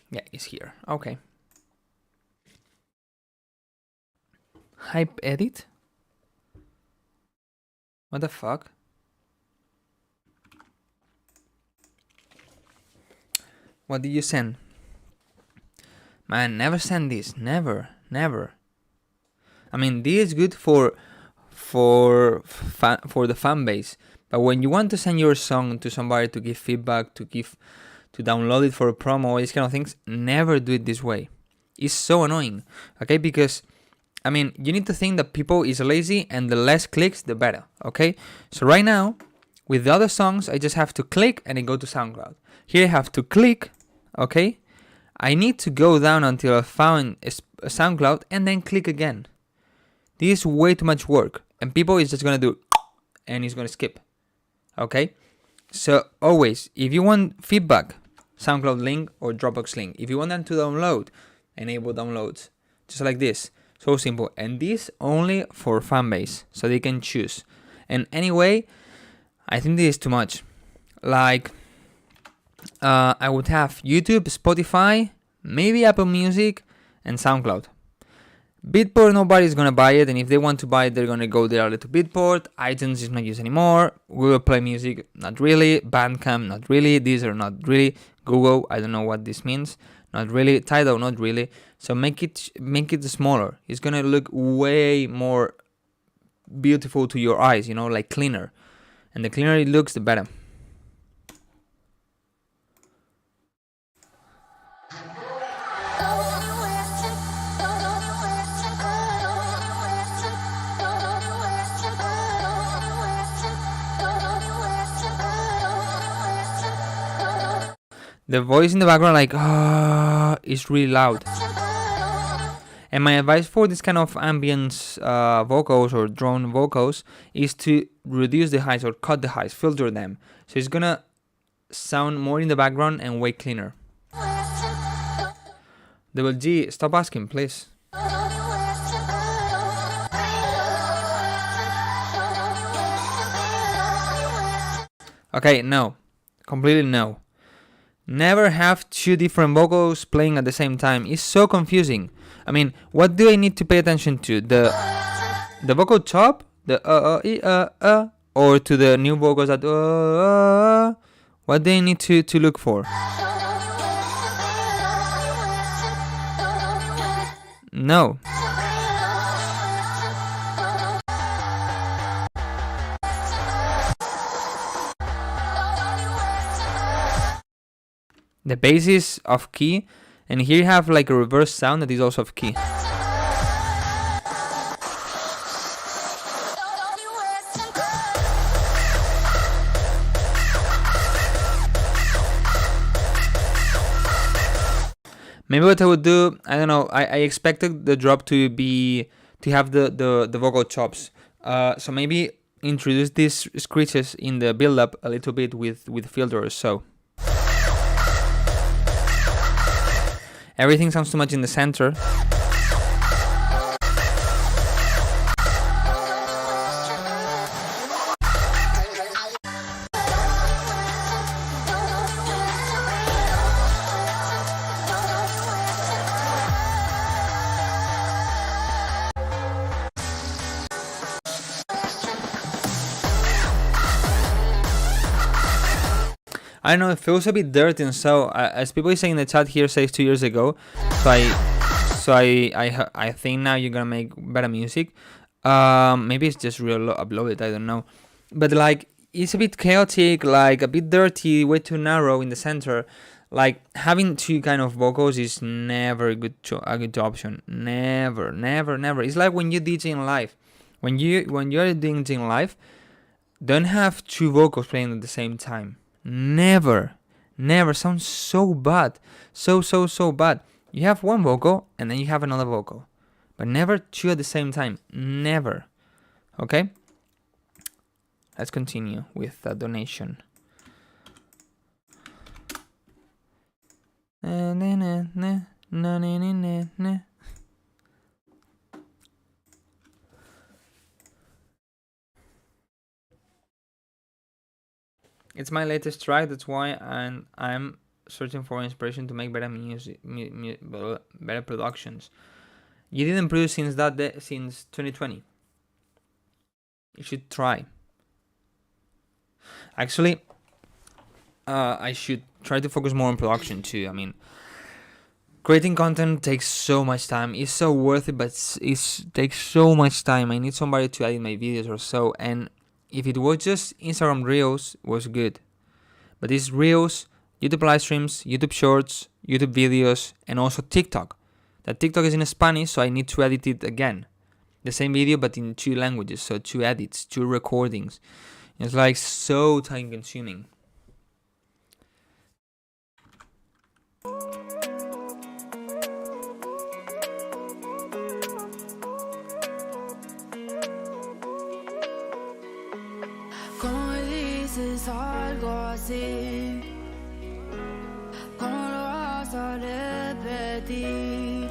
Yeah, it's here. Okay. Hype edit? What the fuck? What did you send? Man, never send this. Never. I mean, this is good for the fan base. But when you want to send your song to somebody to give feedback, to download it for a promo, all these kind of things, never do it this way. It's so annoying. Okay, because I mean, you need to think that people is lazy, and the less clicks, the better. Okay, so right now with the other songs, I just have to click and then go to SoundCloud. Here I have to click. Okay, I need to go down until I found a SoundCloud and then click again. This is way too much work, and people is just gonna do and it's gonna skip. Okay, so always, if you want feedback, SoundCloud link or Dropbox link. If you want them to download, enable downloads, just like this. So simple. And this only for fanbase, so they can choose. And anyway, I think this is too much. Like, I would have YouTube, Spotify, maybe Apple Music, and SoundCloud. Beatport, nobody's gonna buy it, and if they want to buy it, they're gonna go directly to Beatport. iTunes is not used anymore. Google Play Music, not really. Bandcamp, not really. These are not really. Google, I don't know what this means. Not really. Tidal, not really. So make it smaller. It's gonna look way more beautiful to your eyes, you know, like cleaner. And the cleaner it looks, the better. The voice in the background, like, is really loud. And my advice for this kind of ambience vocals or drone vocals is to reduce the highs or cut the highs, filter them. So it's gonna sound more in the background and way cleaner. Double G, stop asking, please. Okay, no. Completely no. Never have two different vocals playing at the same time. It's so confusing. I mean, what do I need to pay attention to? The vocal top, the or to the new vocals that what do I need to look for? No. The bass is off key, and here you have like a reverse sound that is also off key. Maybe what I would do, I don't know, I expected the drop to have the vocal chops. So maybe introduce these screeches in the build-up a little bit with filters, so. Everything sounds too much in the center. I don't know, it feels a bit dirty, and so as people say in the chat here says 2 years ago, so I think now you're gonna make better music. Maybe it's just uploaded, I don't know, but like it's a bit chaotic, like a bit dirty, way too narrow in the center. Like having two kind of vocals is never a good option. Never. It's like when you're DJing live. When you're doing DJing live, don't have two vocals playing at the same time. Never. Sounds so bad. So bad. You have one vocal and then you have another vocal, but never two at the same time. Never. Okay? Let's continue with the donation. It's my latest track, that's why I'm searching for inspiration to make better music, better productions. You didn't produce since 2020. You should try. Actually, I should try to focus more on production too. I mean, creating content takes so much time. It's so worth it, but it takes so much time. I need somebody to edit my videos or so, and if it was just Instagram Reels, it was good. But it's Reels, YouTube live streams, YouTube Shorts, YouTube videos, and also TikTok. That TikTok is in Spanish, so I need to edit it again. The same video, but in 2 languages, so 2 edits, 2 recordings. It's like so time consuming. Algo así, ¿cómo lo vas a repetir?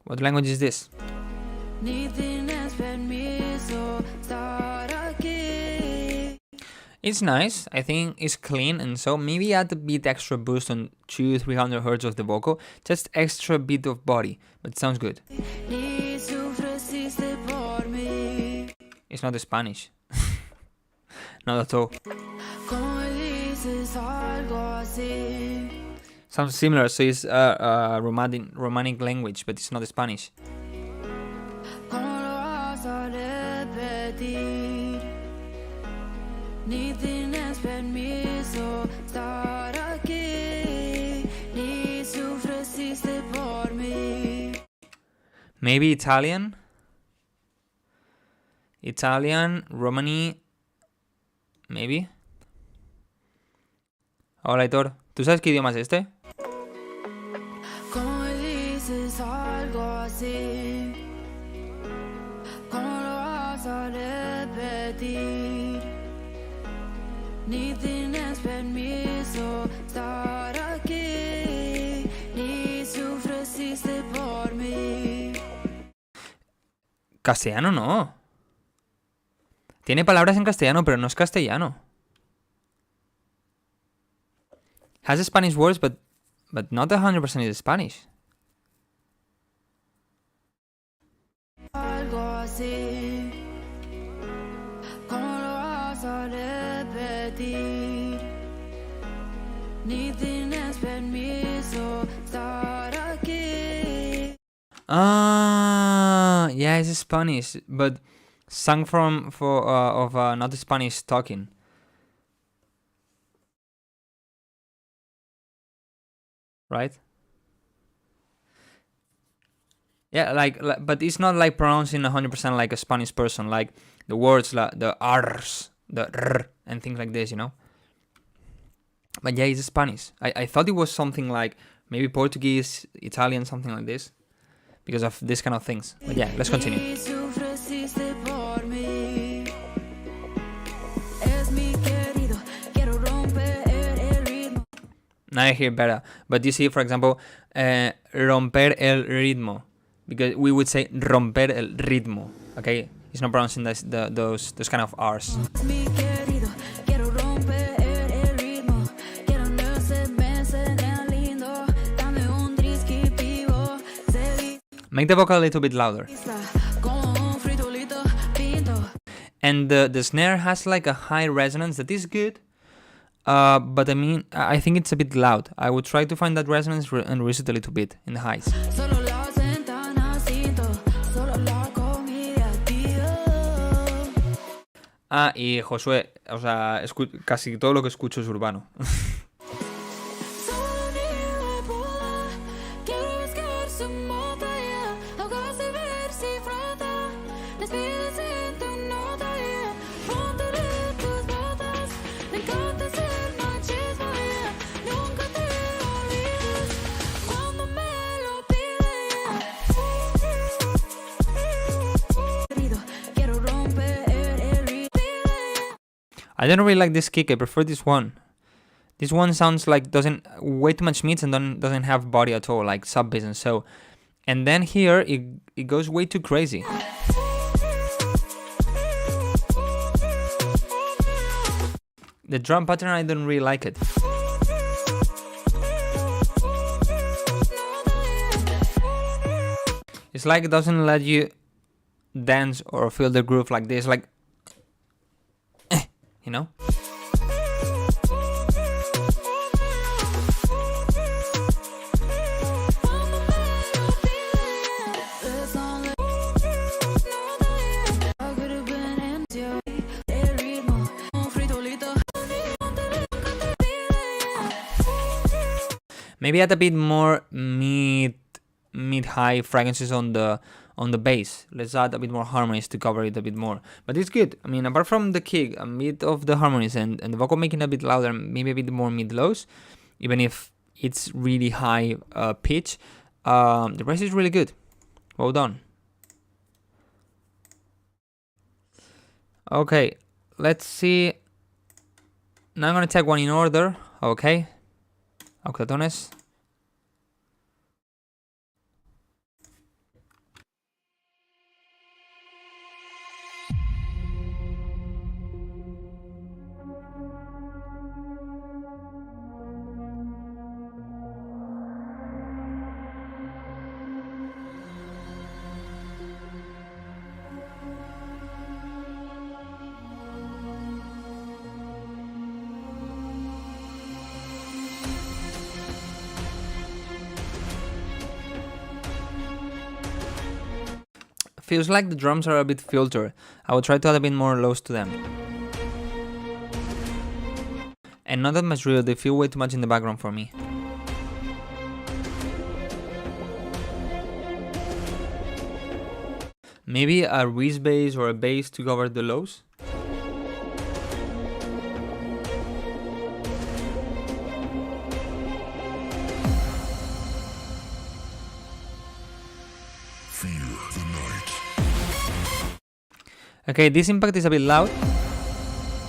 What language is this? Ni tienes permiso estar aquí. It's nice. I think it's clean, and so maybe add a bit extra boost on 200-300 hertz of the vocal, just extra bit of body, but it sounds good. Ni sufreciste por mí. It's not Spanish. Not at all. Sounds similar, so it's Romanic language, but it's not Spanish. Maybe Italian? Romani. Maybe. Hola, Aitor. ¿Tú sabes qué idioma es este? ¿Cómo dices algo así? ¿Cómo lo vas a repetir? Ni tienes permiso estar aquí, ni sufreciste por mí. Castellano no. Tiene palabras en castellano, pero no es castellano. Has Spanish words, but not 100% is Spanish. Algo así. ¿Cómo lo vas a repetir? Ni tienes permiso estar aquí. Ah, yeah, it's Spanish, but sung of not Spanish talking. Right? Yeah, but it's not like pronouncing 100% like a Spanish person, like the words, the R's, the R, and things like this, you know? But yeah, it's Spanish. I thought it was something like maybe Portuguese, Italian, something like this, because of this kind of things. But yeah, let's continue. Now I hear better. But you see, for example, romper el ritmo, because we would say romper el ritmo. Okay, it's not pronouncing those kind of R's. Mi querido, quiero romper el ritmo. Quiero no ser lindo. Dame un whisky vivo. Make the vocal a little bit louder. Como un fritolito pinto. And the snare has like a high resonance that is good. But I mean, I think it's a bit loud. I would try to find that resonance and raise it a little bit in the highs. Solo la ventana cinto. Solo la comida, tío. Ah, y Josué, o sea, casi todo lo que escucho es urbano. Sonido polar. Quiero buscar su montaña. Ahogarse, ver si frota. Despides en tu nota, yeah. Póntele tus botas. Me encanta ser machismo, yeah. Nunca te olvides cuando me lo pides. Quiero romper el ritmo. I don't really like this kick. I prefer this one. This one sounds like doesn't way too much mids and doesn't have body at all, like sub bass and so. And then here it goes way too crazy. The drum pattern, I don't really like it. It's like it doesn't let you dance or feel the groove like this, like, you know? Maybe add a bit more mid-high frequencies on the bass. Let's add a bit more harmonies to cover it a bit more. But it's good. I mean, apart from the kick, a bit of the harmonies and the vocal making a bit louder, maybe a bit more mid-lows, even if it's really high pitch, the rest is really good. Well done. Okay, let's see. Now I'm gonna take one in order. Okay. Octatones. Feels like the drums are a bit filtered. I will try to add a bit more lows to them. And not that much real, they feel way too much in the background for me. Maybe a wrist bass or a bass to cover the lows. Okay, this impact is a bit loud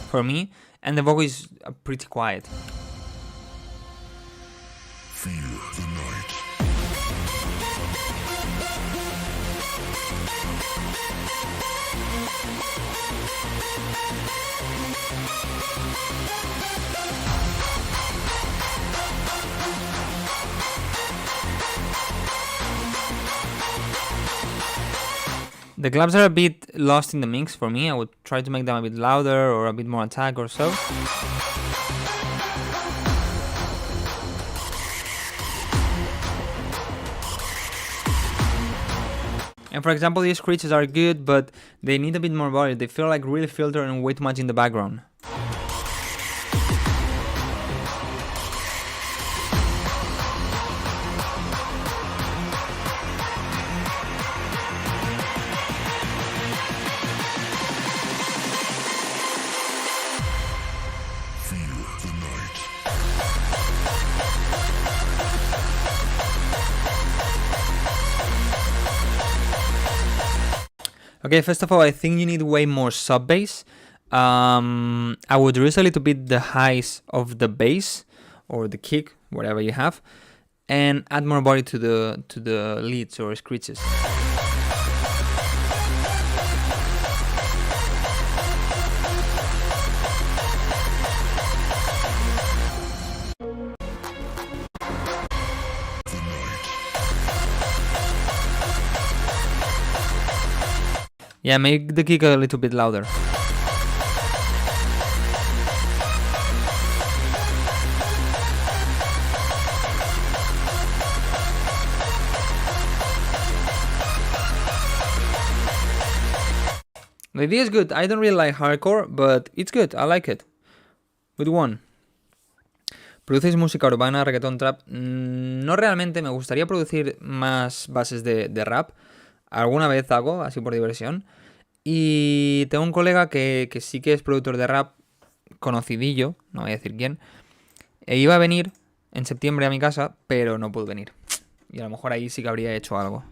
for me, and the vocal is pretty quiet. Feel the night. The claps are a bit lost in the mix for me. I would try to make them a bit louder or a bit more attack or so. And for example, these screeches are good, but they need a bit more body. They feel like really filtered and way too much in the background. Okay, first of all, I think you need way more sub bass. I would reduce a little bit the highs of the bass, or the kick, whatever you have, and add more body to the leads or screeches. Yeah, make the kick a little bit louder. The idea is good. I don't really like hardcore, but it's good. I like it. Good one. ¿Produces música urbana, reggaeton, trap? No realmente. Me gustaría producir más bases de rap. Alguna vez hago, así por diversión. Y tengo un colega que sí que es productor de rap, conocidillo, no voy a decir quién. E iba a venir en septiembre a mi casa, pero no pudo venir. Y a lo mejor ahí sí que habría hecho algo.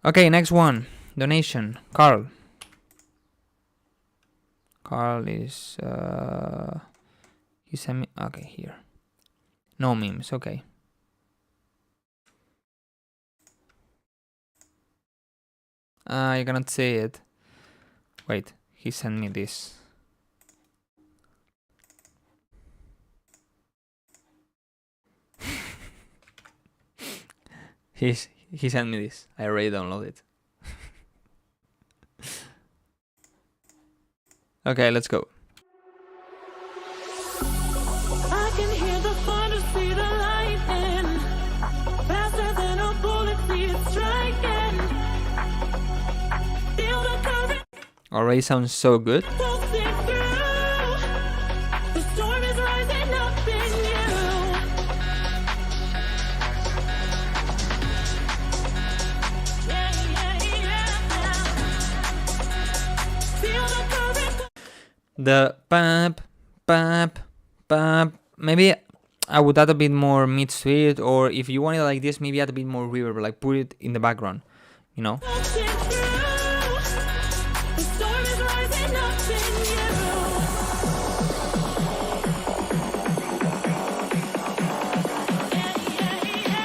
Ok, next one. Donation. Carl. Carl is... he sent me... Okay, here. No memes, okay. You cannot say it. Wait, he sent me this. He sent me this. I already downloaded it. Okay, let's go. I can hear the thunder, see the lightning. Faster than a bullet, see it striking. Feel the current Already sounds so good. pulsing through. The storm is rising up in you. Yeah, yeah, yeah. Feel the current. The pap, pap, pap. Maybe I would add a bit more mid to it, or if you want it like this, maybe add a bit more reverb, like put it in the background, you know? Pulsing through. The storm is rising up in you. Yeah, yeah, yeah.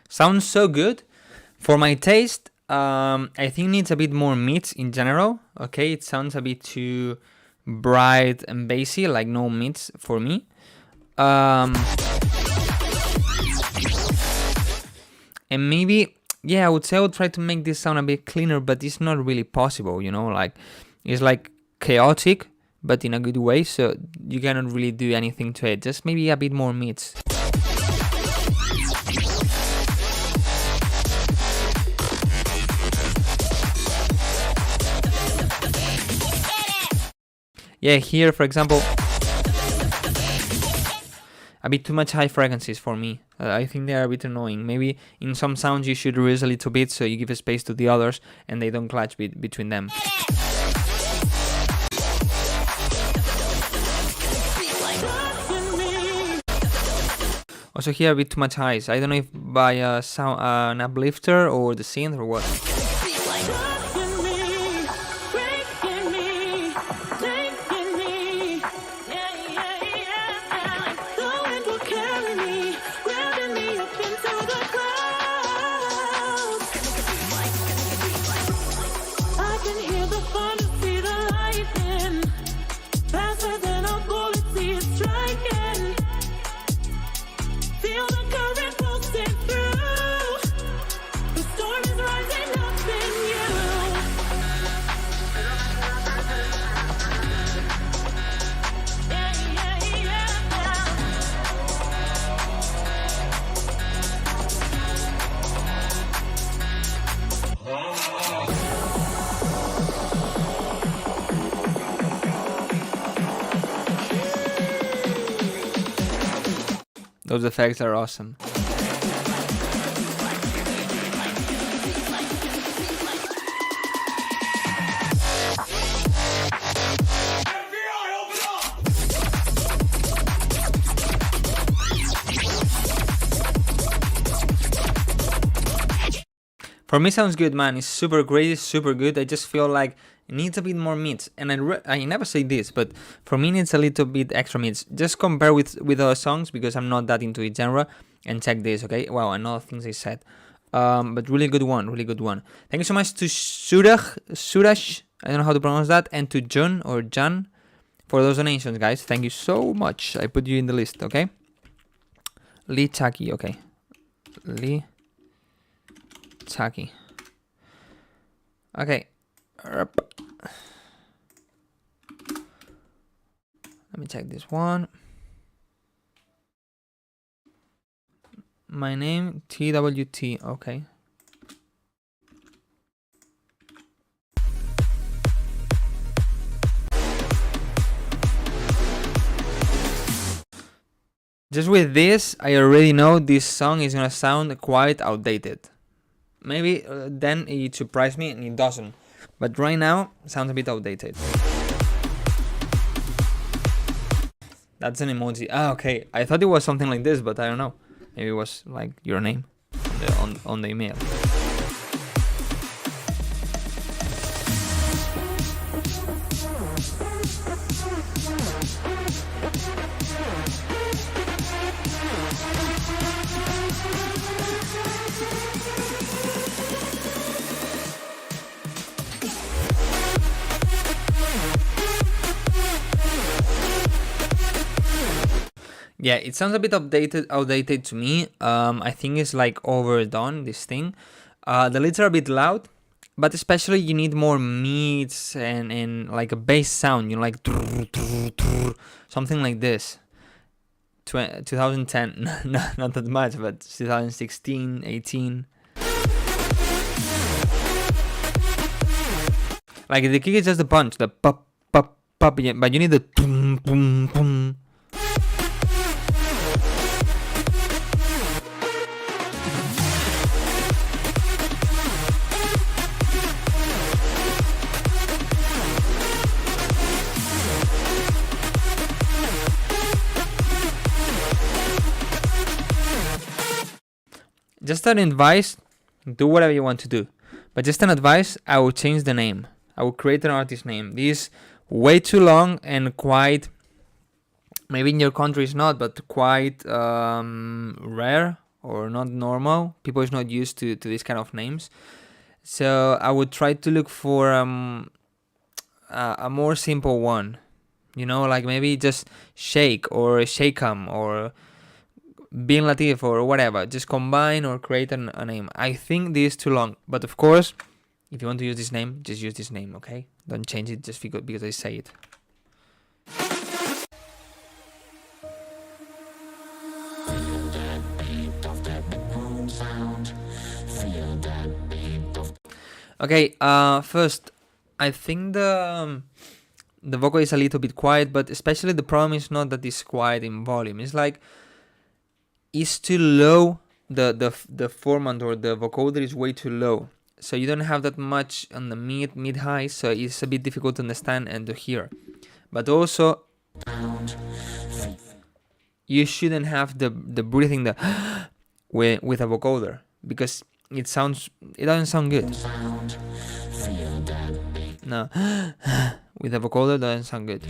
Sounds so good. For my taste, I think it needs a bit more mids in general. Okay, it sounds a bit too bright and bassy, like no mids for me. And maybe, yeah, I would say I would try to make this sound a bit cleaner, but it's not really possible, you know? Like, it's like chaotic, but in a good way, so you cannot really do anything to it. Just maybe a bit more mids. Yeah, here, for example, a bit too much high frequencies for me. I think they are a bit annoying. Maybe in some sounds you should reduce a little bit so you give a space to the others and they don't clash between them. Also here a bit too much highs. I don't know if by an uplifter or the synth or what. Feel the current pulsing through. The storm is rising up in you. Those effects are awesome. For me, sounds good, man. It's super great. It's super good. I just feel like it needs a bit more meat. And I never say this, but for me, it needs a little bit extra meat. Just compare with other songs because I'm not that into it genre. And check this, okay? Wow, another things I said. But really good one, really good one. Thank you so much to Suraj, I don't know how to pronounce that, and to John or Jan for those donations, guys. Thank you so much. I put you in the list, okay? Lee Chaki, okay. Lee Chaki. Okay. Let me check this one. My name, TWT, okay. Just with this, I already know this song is gonna sound quite outdated. Maybe then it surprised me and it doesn't. But right now, it sounds a bit outdated. That's an emoji. Ah, okay. I thought it was something like this, but I don't know. Maybe it was like your name on the email. Yeah, it sounds a bit outdated to me. I think it's like overdone, this thing. The leads are a bit loud, but especially you need more meats and like a bass sound, you know, like something like this. 2010, not that much, but 2016, 18. Like the kick is just the punch, the pop, pop, pop, yeah, but you need the boom, boom, boom. Just an advice, do whatever you want to do. But just an advice, I will change the name. I will create an artist name. This is way too long and quite, maybe in your country it's not, but quite rare or not normal. People is not used to these kind of names. So I would try to look for a more simple one. You know, like maybe just Shake or Shake'em or Bin Latif or whatever. Just combine or create a name. I think this is too long. But of course, if you want to use this name, just use this name, okay? Don't change it just because I say it. Okay, first, I think the vocal is a little bit quiet, but especially the problem is not that it's quiet in volume. It's like it's too low. The formant or the vocoder is way too low, so you don't have that much on the mid high, so it's a bit difficult to understand and to hear. But also, you shouldn't have the breathing with a vocoder because it doesn't sound good. No, with a vocoder doesn't sound good.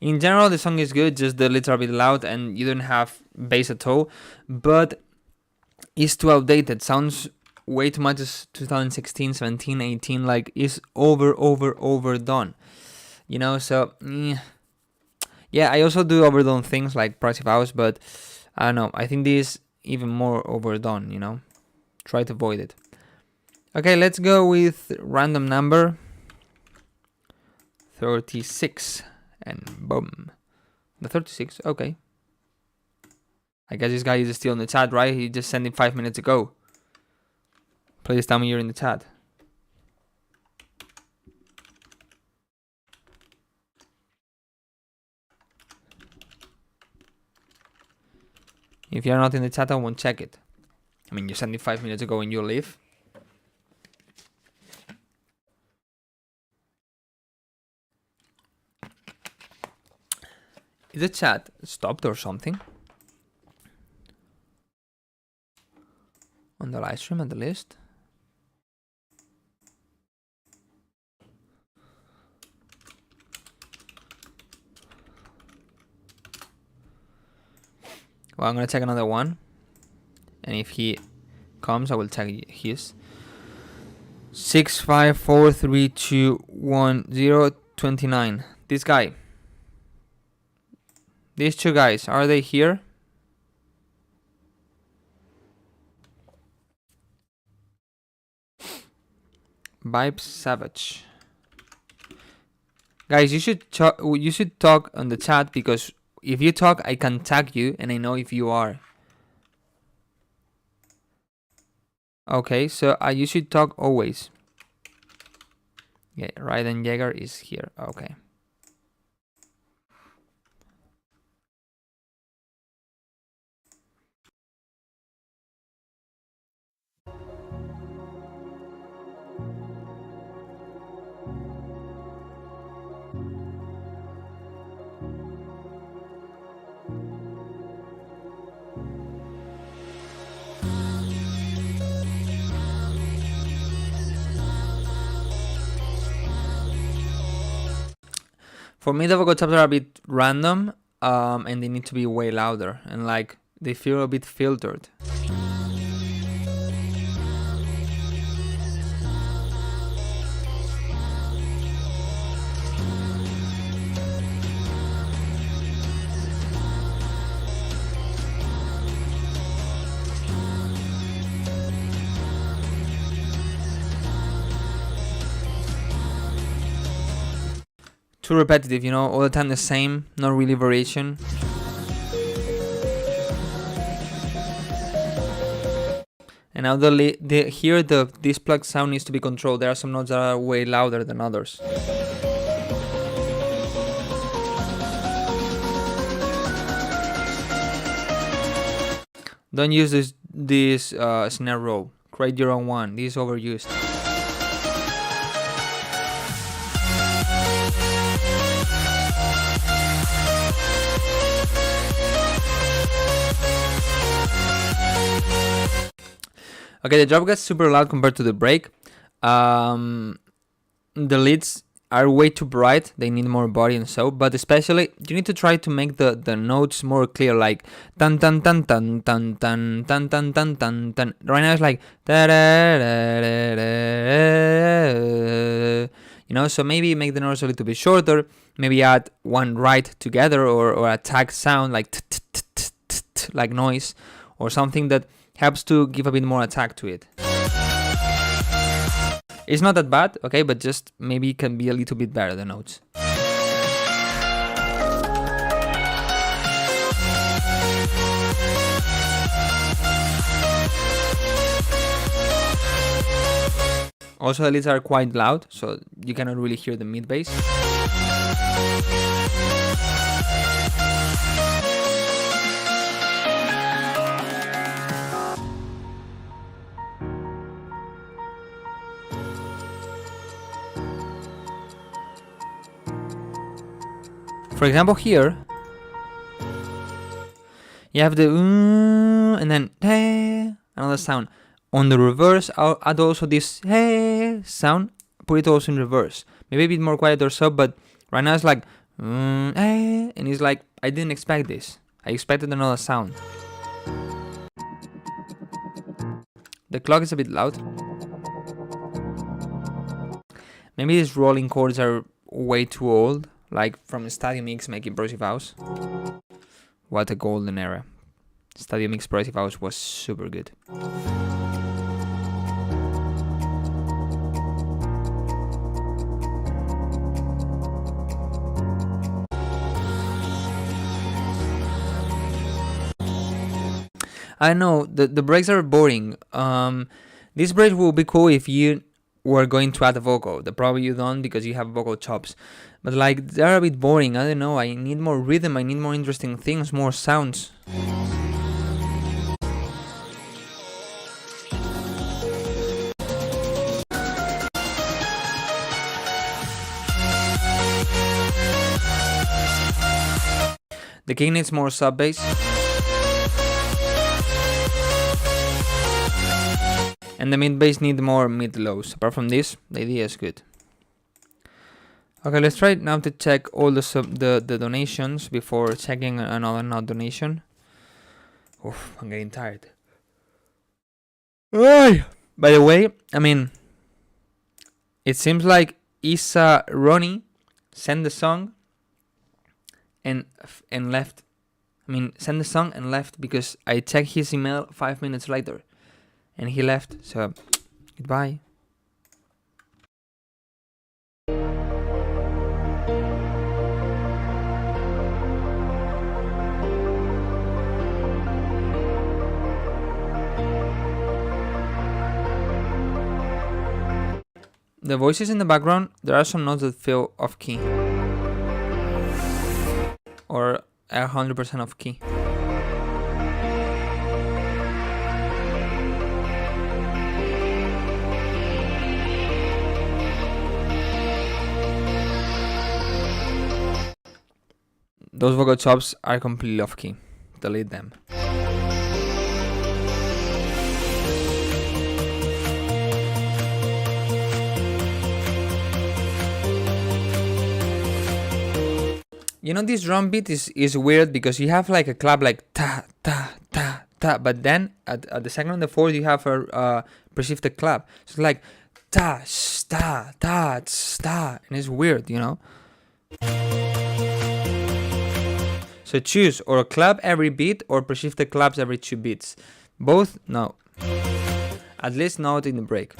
In general, the song is good, just the lyrics are a bit loud and you don't have bass at all. But it's too outdated. Sounds way too much as 2016, 17, 18. Like, it's overdone. You know, so yeah, I also do overdone things like Progressive House, but I don't know. I think this is even more overdone, you know. Try to avoid it. Okay, let's go with random number 36. And boom. The 36, okay. I guess this guy is still in the chat, right? He just sent it 5 minutes ago. Please tell me you're in the chat. If you're not in the chat, I won't check it. I mean, you sent it 5 minutes ago and you leave. Is the chat stopped or something? On the live stream and the list? Well, I'm gonna check another one. And if he comes, I will check his. 654321029. This guy. These two guys, are they here? Vibes Savage. Guys, you should talk on the chat, because if you talk, I can tag you and I know if you are. Okay, so you should talk always. Yeah, Raiden Jäger is here. Okay. For me, the vocal chops are a bit random, and they need to be way louder, and like they feel a bit filtered. Too repetitive, you know, all the time the same, not really variation. And now here this plug sound needs to be controlled. There are some notes that are way louder than others. Don't use this snare roll. Create your own one. This is overused. Okay, the drop gets super loud compared to the break. The leads are way too bright. They need more body and so, but especially you need to try to make the notes more clear, like tan tan tan tan tan tan tan tan tan tan tan. Right now it's like da da da da da. You know, so maybe make the notes a little bit shorter. Maybe add one right together, or a tag sound like like noise, or something that helps to give a bit more attack to it. It's not that bad, okay, but just maybe it can be a little bit better, the notes. Also, the leads are quite loud, so you cannot really hear the mid bass. For example, here you have the and then another sound. On the reverse, I'll add also this sound. Put it also in reverse. Maybe a bit more quiet or so, but right now it's like And he's like, I didn't expect this. I expected another sound. The clock is a bit loud. Maybe these rolling chords are way too old, like from Stadium Mix making Progressive House. What a golden era. Stadium Mix Progressive House was super good. I know, the breaks are boring. This break will be cool if you were going to add a vocal. The probably you don't because you have vocal chops. But like, they're a bit boring. I don't know, I need more rhythm, I need more interesting things, more sounds. The kick needs more sub bass. And the mid bass need more mid lows. Apart from this, the idea is good. Okay, let's try now to check all the donations before checking another not donation. Oof, I'm getting tired. By the way, I mean, it seems like Isa Ronnie sent the song and left. I mean, sent the song and left because I checked his email 5 minutes later. And he left, so goodbye. The voices in the background, there are some notes that feel off key. Or 100% off key. Those vocal chops are completely off key. Delete them. You know, this drum beat is weird because you have like a clap like ta ta ta ta, but then at the second and the fourth you have a perceived clap. So it's like ta sta ta sta, and it's weird, you know. So choose or clap every beat or perceive the claps every 2 beats. Both? No. At least not in the break.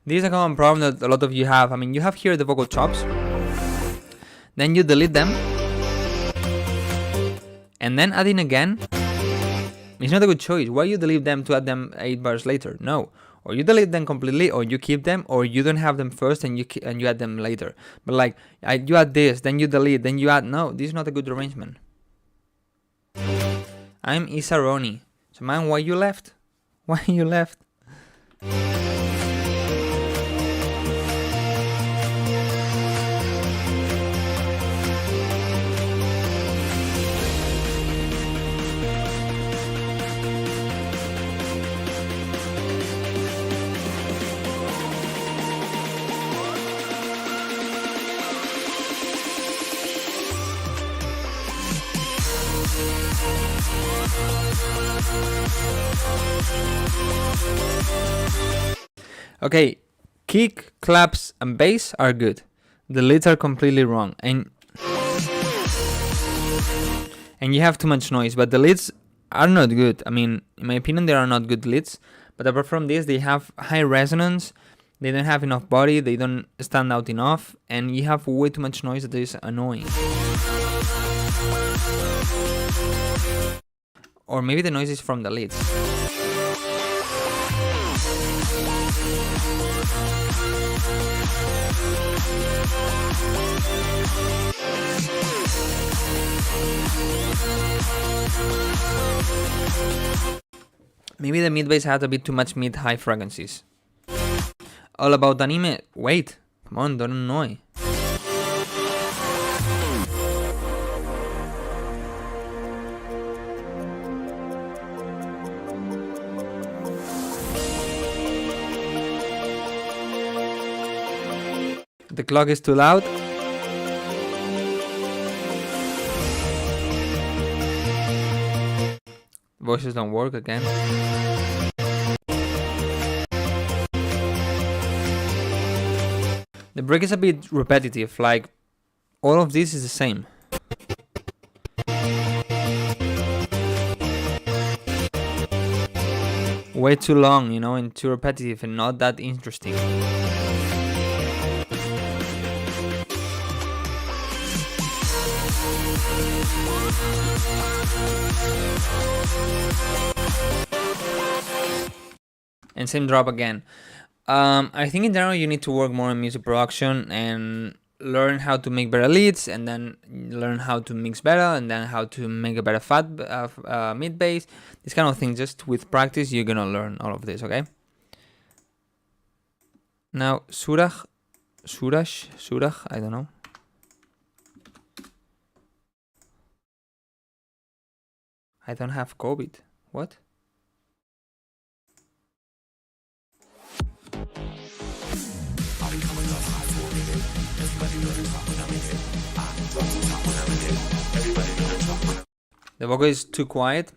This is a common problem that a lot of you have. I mean, you have here the vocal chops, then you delete them, and then add in again. It's not a good choice. Why you delete them to add them 8 bars later? No. Or you delete them completely, or you keep them, or you don't have them first and you add them later. But like, you add this, then you delete, then you add. No, this is not a good arrangement. I'm Isa Ronnie. So man, why you left? Why you left? Okay, kick, claps, and bass are good. The leads are completely wrong, and you have too much noise. But the leads are not good. I mean, in my opinion, they are not good leads. But apart from this, they have high resonance. They don't have enough body. They don't stand out enough, and you have way too much noise that is annoying. Or maybe the noise is from the leads. Maybe the mid bass had a bit too much mid-high frequencies. All about anime? Wait, come on, don't annoy. The clock is too loud. Voices don't work again. The break is a bit repetitive, like all of this is the same. Way too long, you know, and too repetitive and not that interesting. And same drop again. I think in general you need to work more on music production and learn how to make better leads, and then learn how to mix better, and then how to make a better mid bass. This kind of thing, just with practice you're gonna learn all of this, okay? Now Suraj, I don't know. I don't have COVID. What? The vocal is too quiet.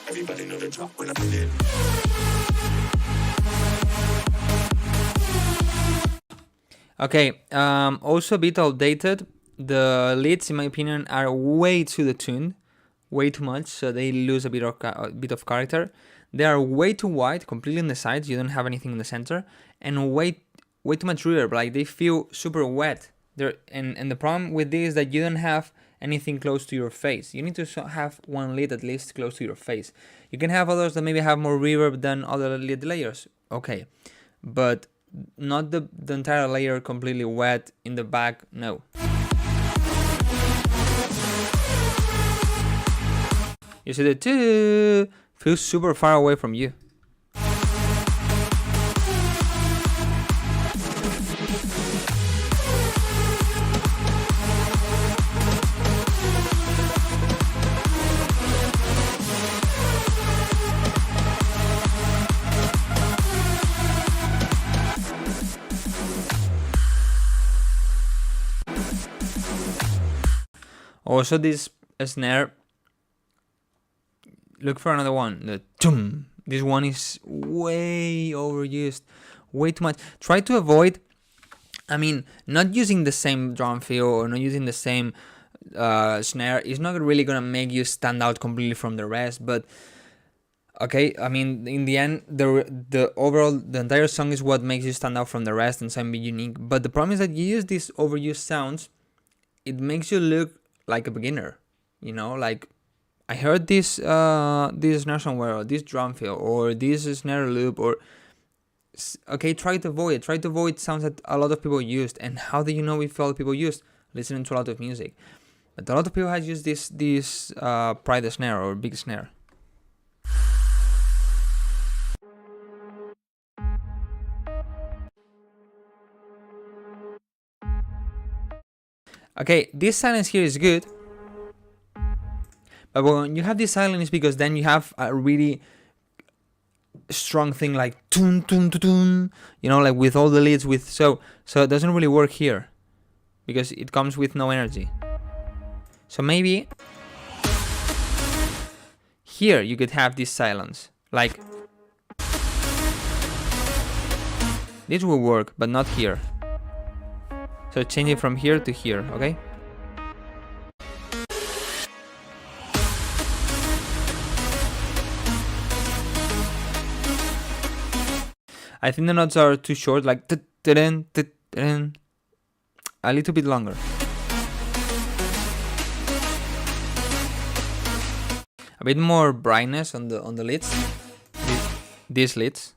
Everybody know the drop when I put it. Okay, also a bit outdated. The leads, in my opinion, are way too detuned, way too much, so they lose a bit of character. They are way too wide, completely on the sides. You don't have anything in the center, and way too much reverb. Like they feel super wet. And the problem with this is that you don't have anything close to your face. You need to have one lead at least close to your face. You can have others that maybe have more reverb than other lead layers. Okay, but not the entire layer completely wet in the back. No. You see the two feels super far away from you. Also, this snare, look for another one, the tum. This one is way overused, way too much. Try to avoid, not using the same drum fill or not using the same snare is not really gonna make you stand out completely from the rest. But okay, in the end, the entire song is what makes you stand out from the rest and something unique. But the problem is that you use these overused sounds, it makes you look like a beginner, you know, like I heard this snare somewhere, or this drum fill, or this snare loop, or okay, try to avoid sounds that a lot of people used. And how do you know if a lot of people used? Listening to a lot of music. But a lot of people have used this pride snare or big snare. Okay, this silence here is good, but when you have this silence, because then you have a really strong thing like tun tun tun tun, you know, like with all the leads so it doesn't really work here because it comes with no energy. So maybe here you could have this silence, like this will work, but not here. So change it from here to here, okay? I think the notes are too short, like a little bit longer. A bit more brightness on the lids. These lids.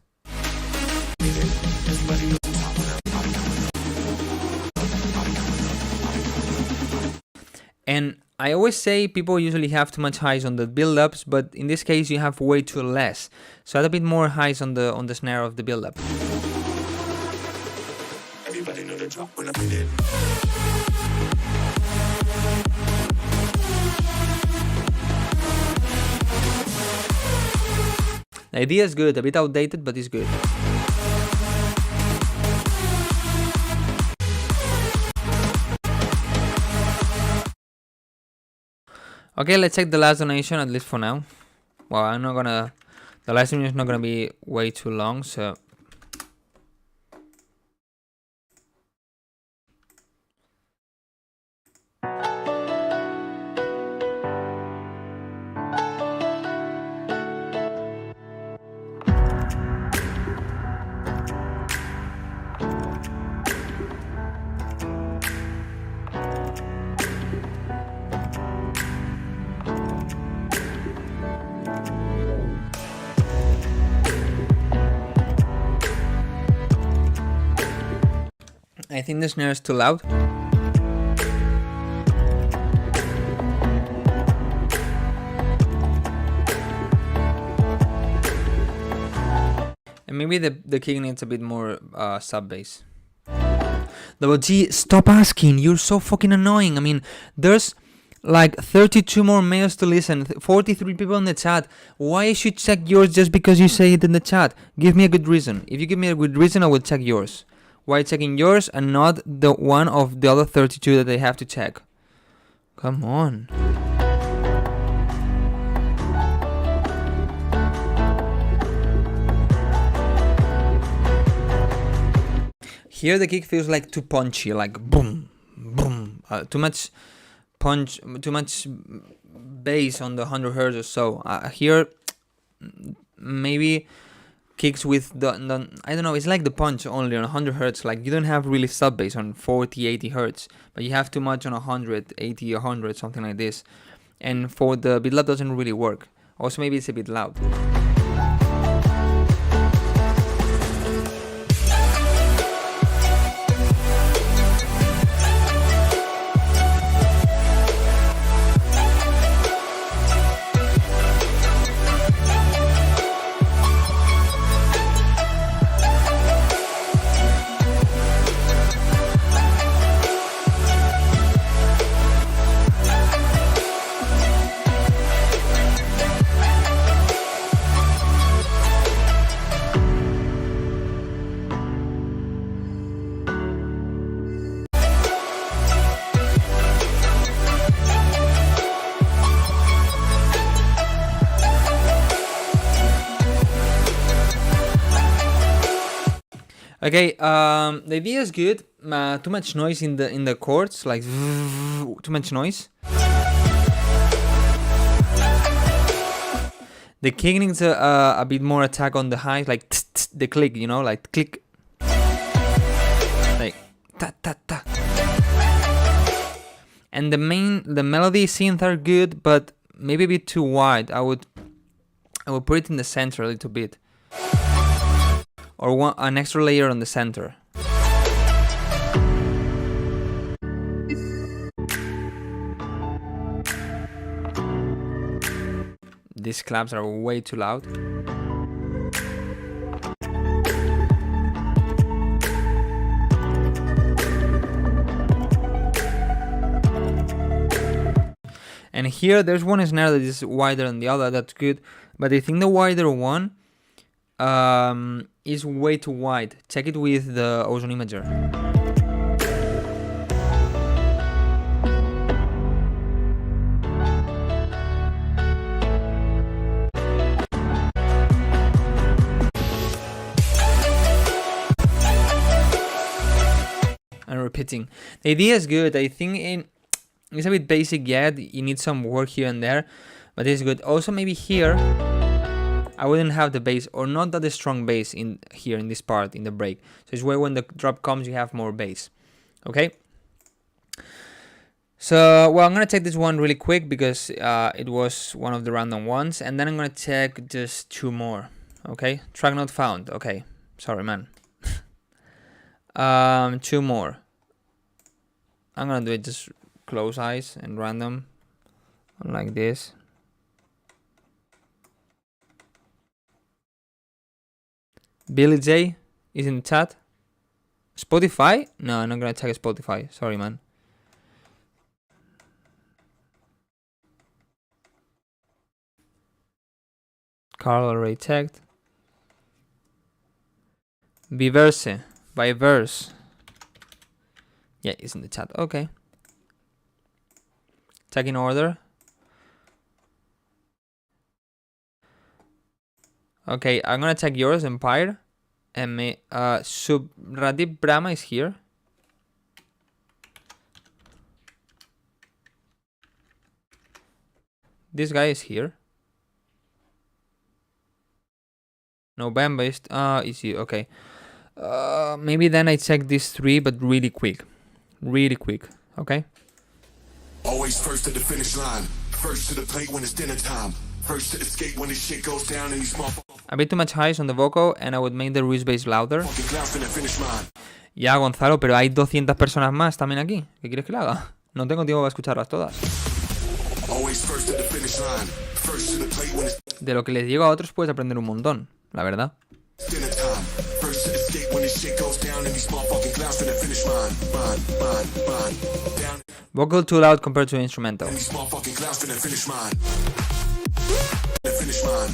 And I always say people usually have too much highs on the build-ups, but in this case you have way too less. So add a bit more highs on the snare of the build-up. Everybody know the drop when I put it. The idea is good, a bit outdated, but it's good. Okay, let's check the last donation, at least for now. Well, I'm not gonna... The live stream is not gonna be way too long, so... I think the snare is too loud. And maybe the kick needs a bit more sub bass. Double G, stop asking. You're so fucking annoying. I mean, there's like 32 more males to listen, 43 people in the chat. Why I should check yours just because you say it in the chat? Give me a good reason. If you give me a good reason, I will check yours. Why checking yours and not the one of the other 32 that they have to check? Come on. Here the kick feels like too punchy, like boom, boom. Too much punch, too much bass on the 100 Hz or so. Here, maybe kicks with the I don't know, it's like the punch only on 100 Hz. Like you don't have really sub bass on 40, 80 Hz, but you have too much on 100, 80, 100, something like this. And for the beat loud doesn't really work. Also, maybe it's a bit loud. Okay, the idea is good. Too much noise in the chords, like too much noise. The kick needs a bit more attack on the highs, like the click, you know, like click, like ta ta ta. And the melody synths are good, but maybe a bit too wide. I would put it in the center a little bit. Or an extra layer on the center. These claps are way too loud. And here there's one snare that is wider than the other, that's good. But I think the wider one is way too wide. Check it with the Ozone Imager. I'm repeating. The idea is good. I think it's a bit basic yet. You need some work here and there, but it's good. Also, maybe here I wouldn't have the bass, or not that strong bass in here in this part in the break. So it's where when the drop comes you have more bass. Okay. So well, I'm gonna check this one really quick because it was one of the random ones, and then I'm gonna check just two more. Okay, track not found. Okay, sorry man. Two more. I'm gonna do it just close eyes and random, like this. Billy J is in the chat. Spotify? No, I'm not gonna check Spotify. Sorry, man. Carl already checked. Viverse. By verse. Yeah, it's in the chat. Okay. Check in order. Okay, I'm gonna check yours, Empire. And Subradip Brahma is here. This guy is here. November is here. Okay. Maybe then I check these 3, but really quick. Really quick. Okay. Always first to the finish line. First to the plate when it's dinner time. First to escape when the shit goes down and these motherfuckers. A bit too much highs on the vocal, and I would make the Ruiz bass louder. Finish line. Ya, Gonzalo, pero hay 200 personas más también aquí. ¿Qué quieres que le haga? No tengo tiempo para escucharlas todas. Always first to the finish line. First to the plate when it's De lo que les digo a otros puedes aprender un montón, la verdad. dinner time. First to escape when the shit goes down and these motherfucking clowns finna finish line. Down Vocal too loud compared to instrumental. and these motherfucking clowns finna finish mine. Finish mine.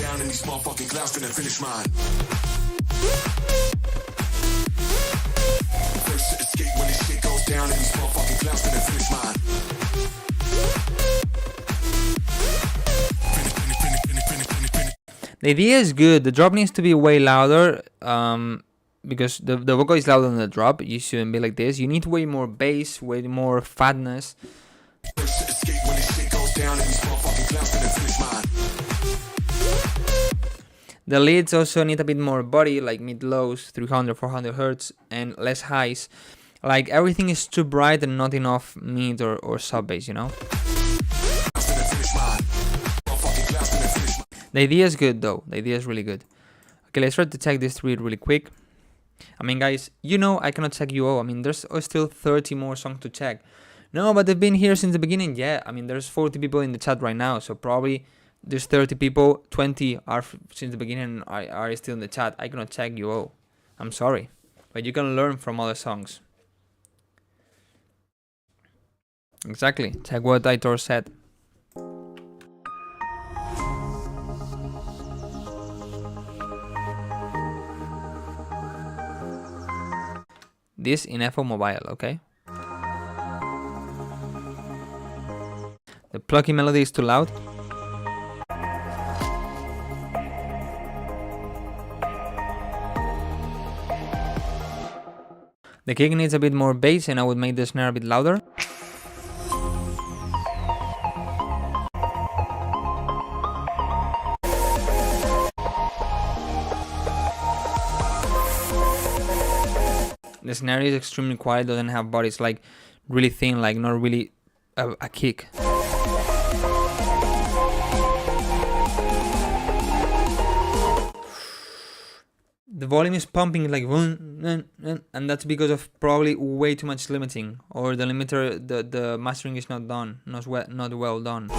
Down and these motherfucking clowns finna finish mine. First to escape when the shit goes down and these motherfucking clowns finna finish mine. The idea is good. The drop needs to be way louder, because the vocal is louder than the drop. You shouldn't be like this. You need way more bass, way more fatness. First to escape when the shit goes down and these motherfucking clowns finna finish mine. The leads also need a bit more body, like mid-lows, 300, 400 hertz, and less highs. Like everything is too bright and not enough mid or sub bass, you know? The idea is good though. The idea is really good. Okay, let's try to check this 3 really quick. I mean, guys, you know I cannot check you all. I mean, there's still 30 more songs to check. No, but they've been here since the beginning. Yeah, I mean, there's 40 people in the chat right now, so probably there's 30 people. 20 are since the beginning and are still in the chat. I cannot check you all. I'm sorry, but you can learn from other songs. Exactly. Check what Aitor said. This in FO Mobile, okay? The plucky melody is too loud. The kick needs a bit more bass, and I would make the snare a bit louder. The snare is extremely quiet, doesn't have body, it's like really thin, like not really a kick. The volume is pumping like, and that's because of probably way too much limiting, or the limiter, the mastering is not done, not well done.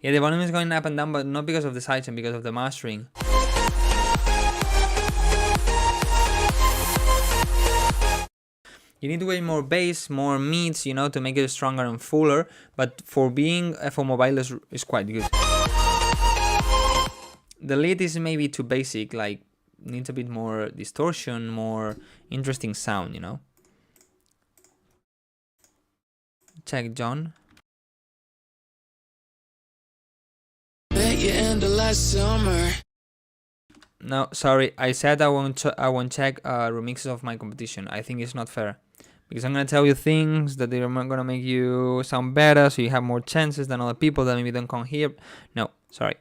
Yeah, the volume is going up and down, but not because of the sides and because of the mastering. You need way more bass, more mids, you know, to make it stronger and fuller, but for being FO Mobile is quite good. The lead is maybe too basic, like needs a bit more distortion, more interesting sound, you know. Check John. Last summer. No, sorry, I said I won't check remixes of my competition. I think it's not fair, because I'm gonna tell you things that they're gonna make you sound better, so you have more chances than other people that maybe don't come here. No, sorry.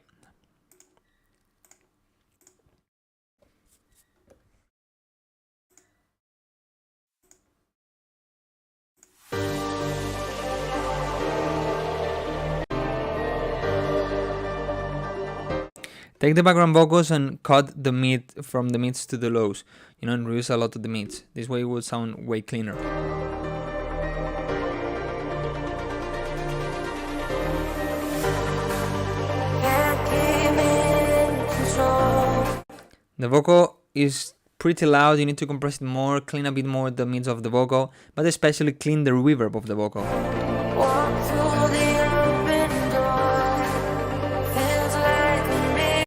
Take the background vocals and cut the mid from the mids to the lows, you know, and reduce a lot of the mids. This way it will sound way cleaner. The vocal is pretty loud. You need to compress it more, clean a bit more the mids of the vocal, but especially clean the reverb of the vocal. Walk through the open door. Feels like me.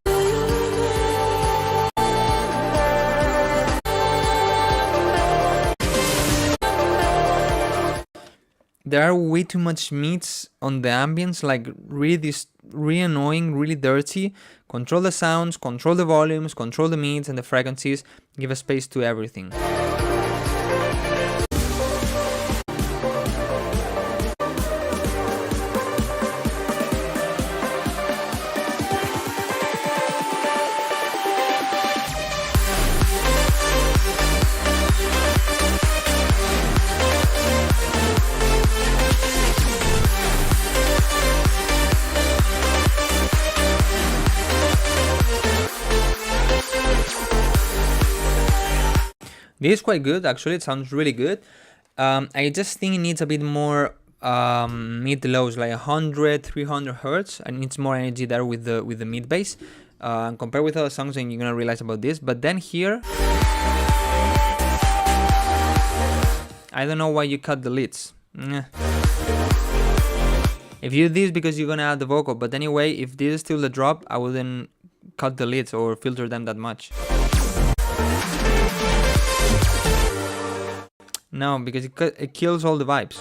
There are way too much mids on the ambience, like really annoying, really dirty. Control the sounds, control the volumes, control the mids and the frequencies, give a space to everything. This is quite good, actually. It sounds really good. I just think it needs a bit more mid lows, like 100, 300 hertz. And needs more energy there with the mid bass. Compared with other songs, and you're gonna realize about this. But then here, I don't know why you cut the leads. If you do this because you're gonna add the vocal, but anyway, if this is still the drop, I wouldn't cut the leads or filter them that much. No, because it kills all the vibes.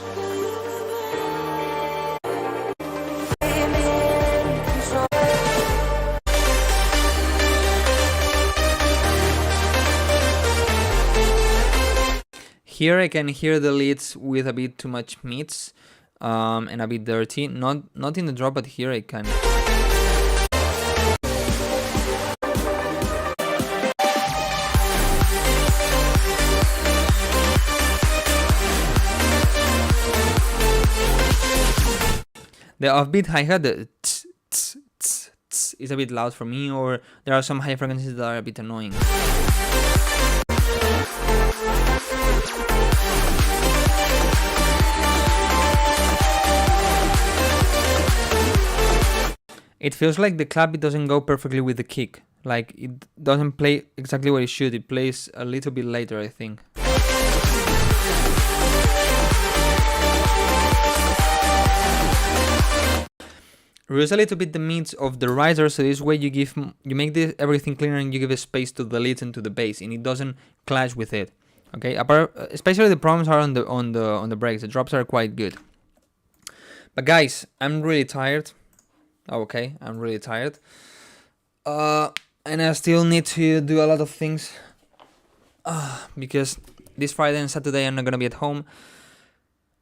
Here I can hear the leads with a bit too much mids and a bit dirty. Not in the drop, but here I can. The offbeat hi-hat, the tss, tss, tss, tss, is a bit loud for me, or there are some high frequencies that are a bit annoying. It feels like the clap, it doesn't go perfectly with the kick. Like, it doesn't play exactly what it should. It plays a little bit later, I think. Reduce a little bit the mids of the riser, so this way you make everything cleaner and you give a space to the leads and to the bass, and it doesn't clash with it. Okay, especially the problems are on the breaks. The drops are quite good. But guys, I'm really tired. Okay, I'm really tired. And I still need to do a lot of things. Because this Friday and Saturday I'm not gonna be at home.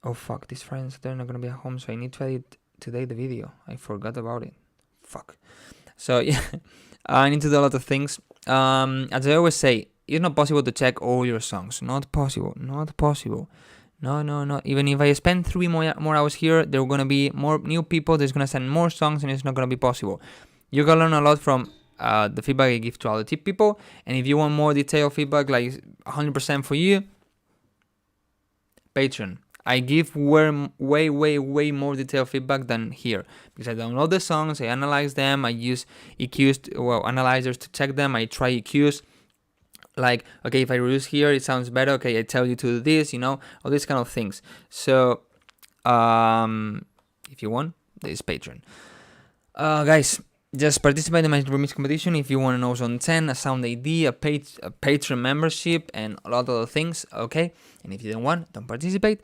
Oh fuck, this Friday and Saturday I'm not gonna be at home, so I need to edit today the video. I forgot about it. Fuck. So yeah, I need to do a lot of things. As I always say, it's not possible to check all your songs. Not possible. Not possible. No. Even if I spend 3 more hours here, there are gonna be more new people. There's gonna send more songs, and it's not gonna be possible. You can learn a lot from the feedback I give to other people. And if you want more detailed feedback, like 100% for you, Patreon. I give way more detailed feedback than here, because I download the songs, I analyze them, I use EQs, analyzers to check them, I try EQs, like, okay, if I reduce here, it sounds better, okay, I tell you to do this, all these kind of things. So, if you want, there is Patreon. Guys, just participate in my remix competition if you want an Ozone 10, a Sound AD, a Patreon membership, and a lot of other things, okay? And if you don't want, don't participate.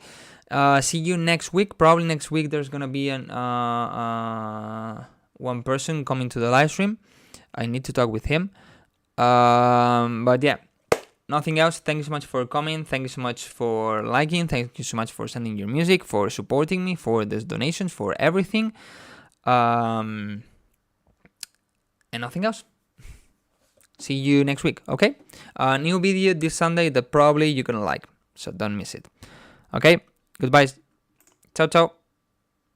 See you next week. Probably next week there's gonna be one person coming to the live stream. I need to talk with him. But yeah, nothing else. Thank you so much for coming. Thank you so much for liking. Thank you so much for sending your music, for supporting me, for these donations, for everything. And nothing else. See you next week, okay? New video this Sunday that probably you're gonna like, so don't miss it. Okay, goodbye. Ciao.